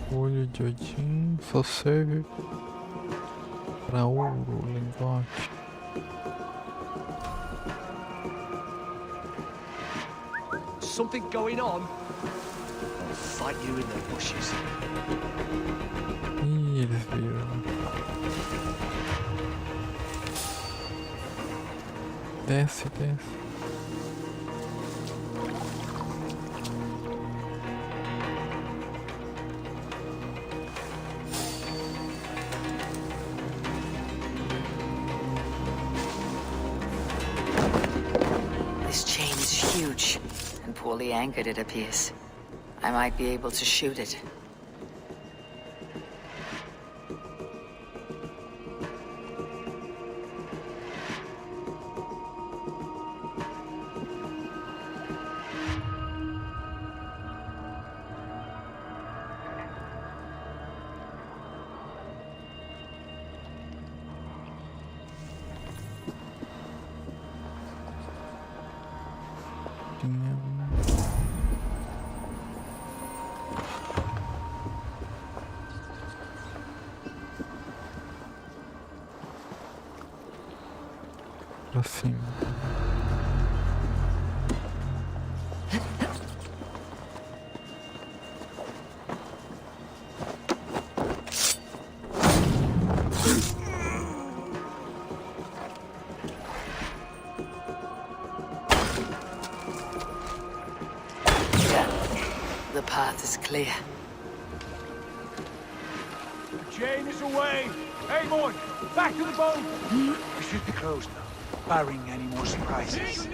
Olho de Odin só serve para ouro, lingote. Something going on? I'll fight you in the bushes. Ih, eles viram. Desce, desce. This chain is huge, and poorly anchored it appears. I might be able to shoot it. pra cima. The path is clear. The chain is away. Hey, boy, back to the boat. We should be closed now, barring any more surprises.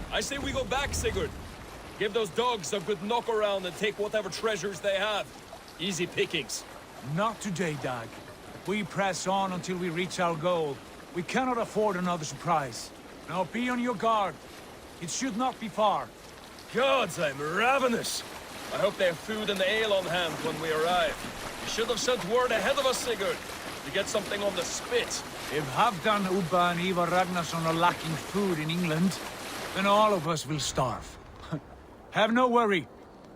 I say we go back, Sigurd. Give those dogs a good knock around and take whatever treasures they have. Easy pickings. Not today, Dag. We press on until we reach our goal. We cannot afford another surprise. Now be on your guard. It should not be far. Gods, I'm ravenous. I hope they have food and ale on hand when we arrive. You should have sent word ahead of us, Sigurd, to get something on the spit. If Halfdan, Ubba and Ivar Ragnarsson are lacking food in England, then all of us will starve. Have no worry.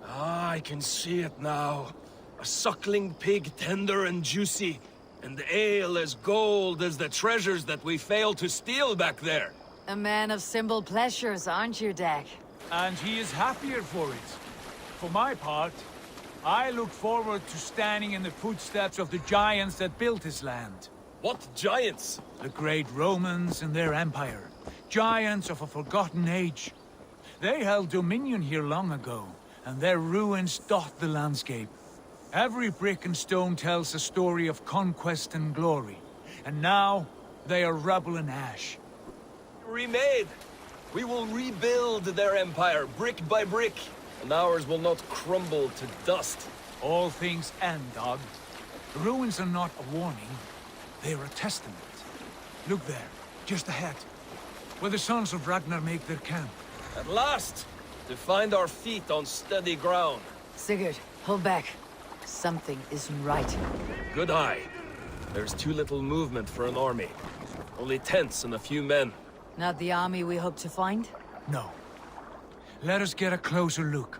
Ah, I can see it now. A suckling pig, tender and juicy. And the ale as gold as the treasures that we failed to steal back there. A man of simple pleasures, aren't you, Dag? And he is happier for it. For my part, I look forward to standing in the footsteps of the giants that built this land. What giants? The great Romans and their empire. Giants of a forgotten age. They held dominion here long ago, and their ruins dot the landscape. Every brick and stone tells a story of conquest and glory. And now, they are rubble and ash. Remade! We will rebuild their empire, brick by brick, and ours will not crumble to dust. All things end, Dog. The ruins are not a warning, they are a testament. Look there, just ahead, where the sons of Ragnar make their camp. At last! To find our feet on steady ground. Sigurd, hold back. Something isn't right. Good eye. There's too little movement for an army. Only tents and a few men. Not the army we hope to find? No. Let us get a closer look.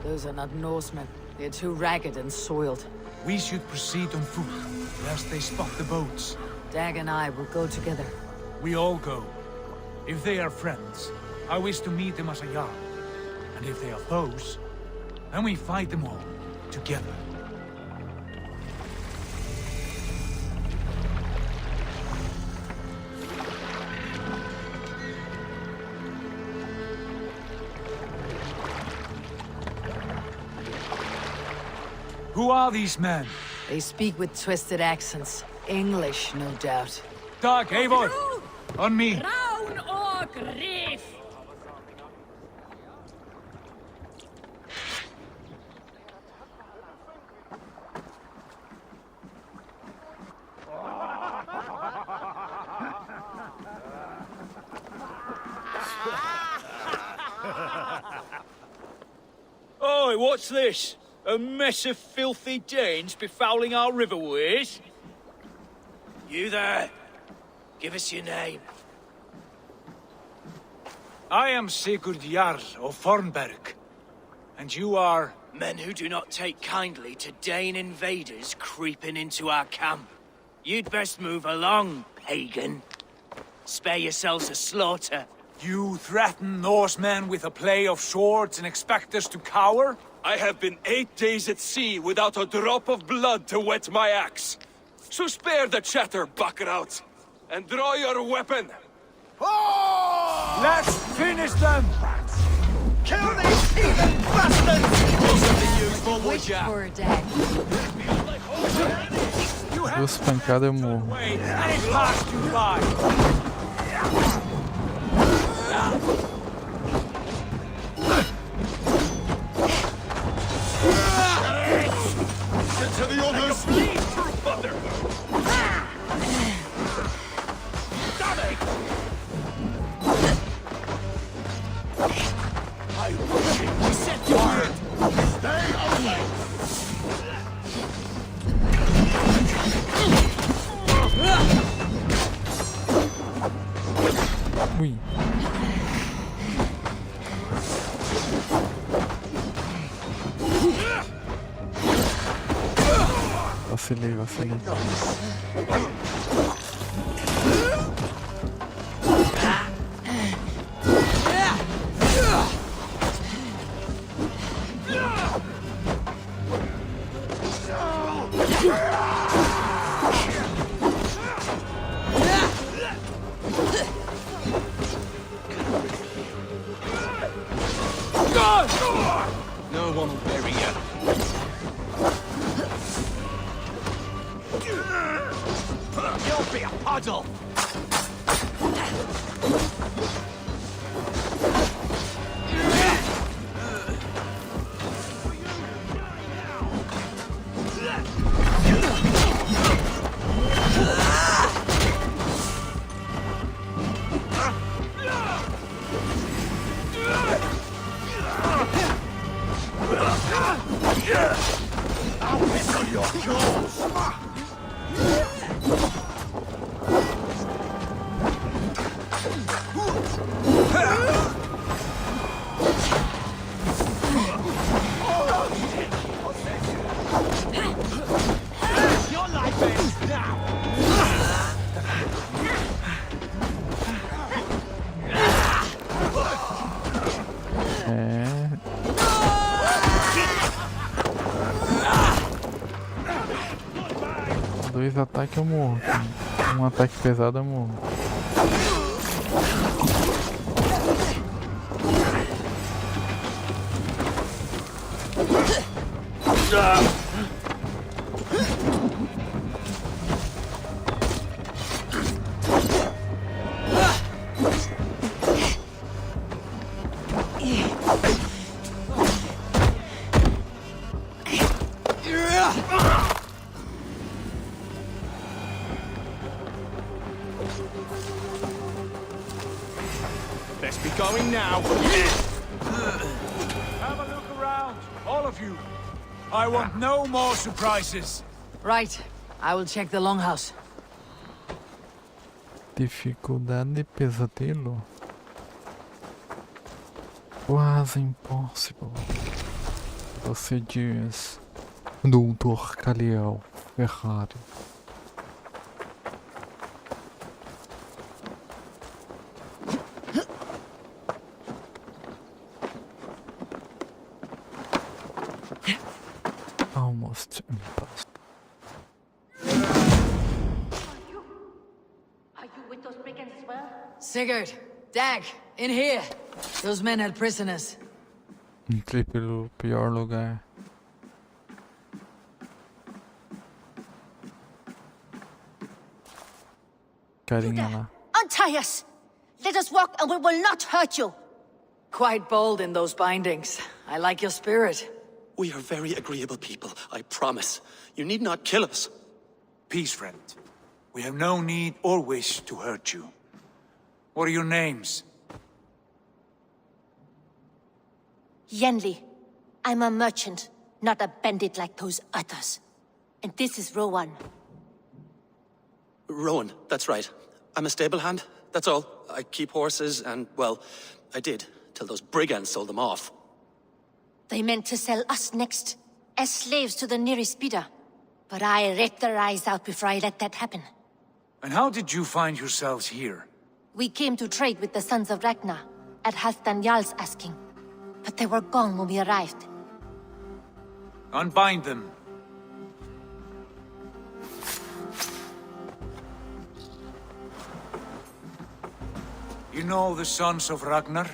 Those are not Norsemen. They're too ragged and soiled. We should proceed on foot, lest they spot the boats. Dag and I will go together. We all go. If they are friends, I wish to meet them as a Jarl. And if they are foes, then we fight them all, together. Who are these men? They speak with twisted accents. English, no doubt. Dag, Eivor! On me! Brown og Griff! Oi, what's this? A mess of filthy Danes befouling our riverways? You there? Give us your name. I am Sigurd Jarl of Fornberg. And you are... Men who do not take kindly to Dane invaders creeping into our camp. You'd best move along, pagan. Spare yourselves a slaughter. You threaten Norsemen with a play of swords and expect us to cower? I have been 8 days at sea without a drop of blood to wet my axe. So spare the chatter, Buckerout, and draw your weapon. Oh! Let's finish them! Kill these heathen bastards! Something useful, would ya? For a Dag. Duas pancadas eu morro. Any passed you by? To the others! Ui. Vacilei, vacilei. No one will bury you. You'll be a puddle. I'll whistle your jaws. Your life ends now. Dois ataques eu morro. Um ataque pesado eu morro. Best be going now. Have a look around, all of you. I want no more surprises. Right. I will check the longhouse. Dificuldade, pesadelo. Quase impossible. Você diz, Doutor Caliel Ferrari. Almost impossible. Are you with those brigands as well? Sigurd, Dag, in here. Those men had prisoners. Entrei pelo pior lugar. Carinha lá. Untie us! Let us walk and we will not hurt you! Quite bold in those bindings. I like your spirit. We are very agreeable people, I promise. You need not kill us. Peace, friend. We have no need or wish to hurt you. What are your names? Yenli. I'm a merchant, not a bandit like those others. And this is Rowan. Rowan, that's right. I'm a stable hand, that's all. I keep horses and, well, I did, till those brigands sold them off. They meant to sell us next, as slaves to the nearest bidder. But I ripped their eyes out before I let that happen. And how did you find yourselves here? We came to trade with the Sons of Ragnar, at Halfdan Jarl's asking. But they were gone when we arrived. Unbind them. You know the Sons of Ragnar?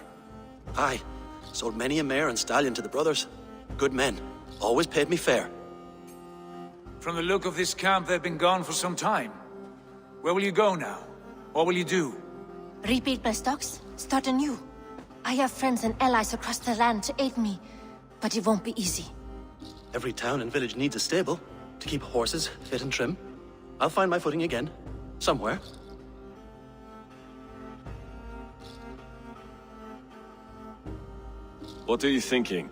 Aye. Sold many a mare and stallion to the brothers. Good men. Always paid me fair. From the look of this camp, they've been gone for some time. Where will you go now? What will you do? Rebuild my stocks? Start anew. I have friends and allies across the land to aid me, but it won't be easy. Every town and village needs a stable to keep horses fit and trim. I'll find my footing again. Somewhere. What are you thinking?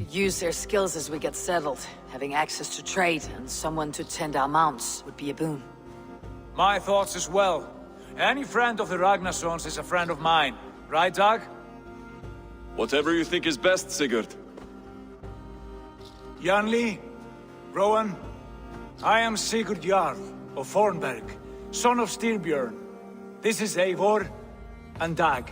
Use their skills as we get settled. Having access to trade and someone to tend our mounts would be a boon. My thoughts as well. Any friend of the Ragnarsons is a friend of mine. Right, Dag? Whatever you think is best, Sigurd. Janli, Rowan, I am Sigurd Jarl of Fornberg, son of Styrbjörn. This is Eivor and Dag.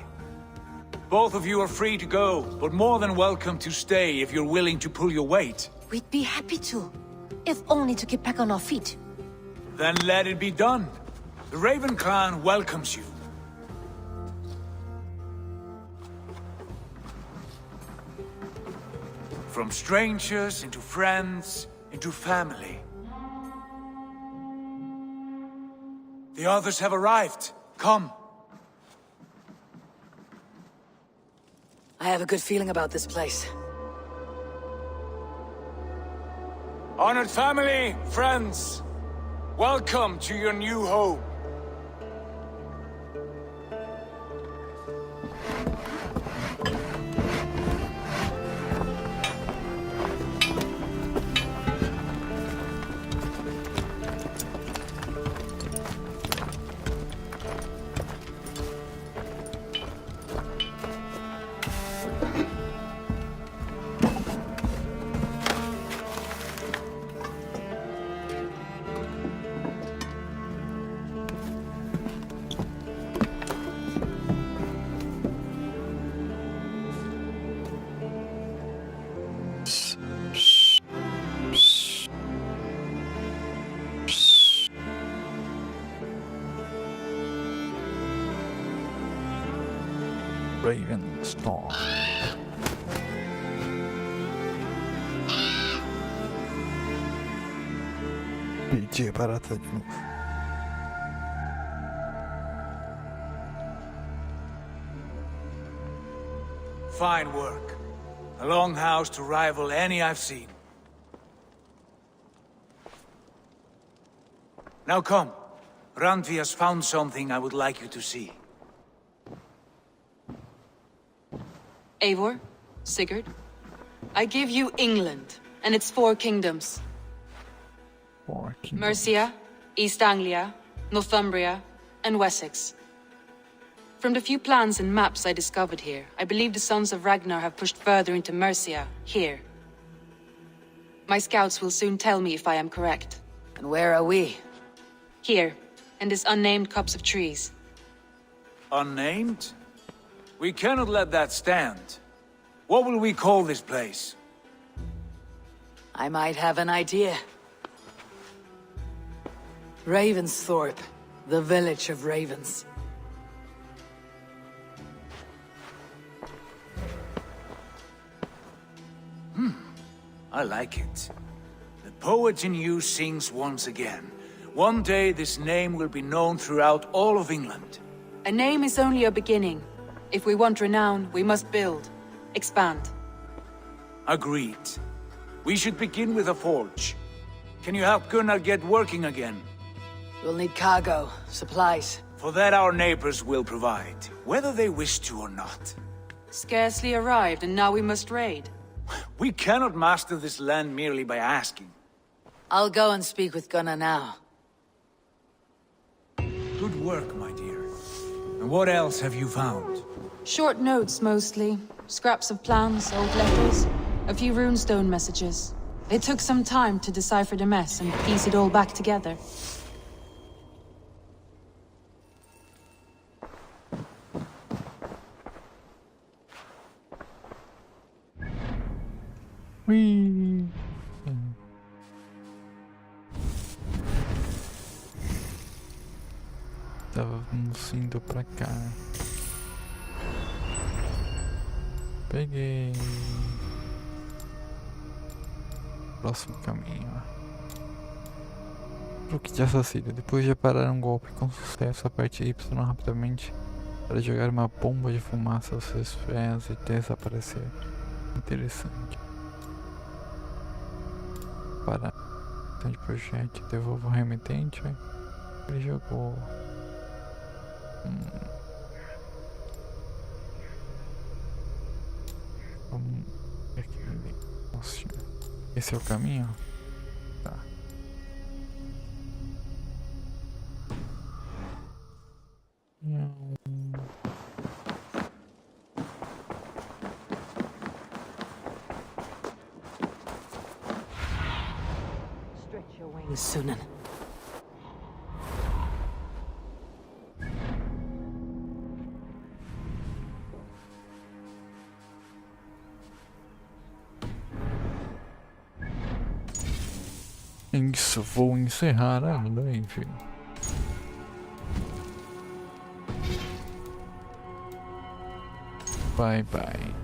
Both of you are free to go, but more than welcome to stay if you're willing to pull your weight. We'd be happy to, if only to get back on our feet. Then let it be done. The Raven clan welcomes you. From strangers into friends, into family. The others have arrived. Come. I have a good feeling about this place. Honored family, friends, welcome to your new home. Ravensthorpe. PG é barata de novo. Fine work. A longhouse to rival any I've seen. Now come. Randvi has found something I would like you to see. Eivor, Sigurd, I give you England and its 4 kingdoms. Mercia, East Anglia, Northumbria, and Wessex. From the few plans and maps I discovered here, I believe the Sons of Ragnar have pushed further into Mercia, here. My scouts will soon tell me if I am correct. And where are we? Here, in this unnamed copse of trees. Unnamed? We cannot let that stand. What will we call this place? I might have an idea. Ravensthorpe, the village of ravens. I like it. The poet in you sings once again. One day this name will be known throughout all of England. A name is only a beginning. If we want renown, we must build, expand. Agreed. We should begin with a forge. Can you help Gunnar get working again? We'll need cargo, supplies. For that our neighbors will provide, whether they wish to or not. Scarcely arrived, and now we must raid. We cannot master this land merely by asking. I'll go and speak with Gunnar now. Good work, my dear. And what else have you found? Short notes, mostly. Scraps of plans, old letters, a few runestone messages. It took some time to decipher the mess and piece it all back together. Ui. Estávamos indo pra cá. Peguei. Próximo caminho. Truque de assassino. Depois de parar um golpe com sucesso, aperte Y rapidamente para jogar uma bomba de fumaça aos seus pés e desaparecer. Interessante. Para de projétil, devolva o remetente. Ele jogou. Vamos aqui. Nossa, esse é o caminho? Tá. Sunan. Isso, vou encerrar a live. Bye bye.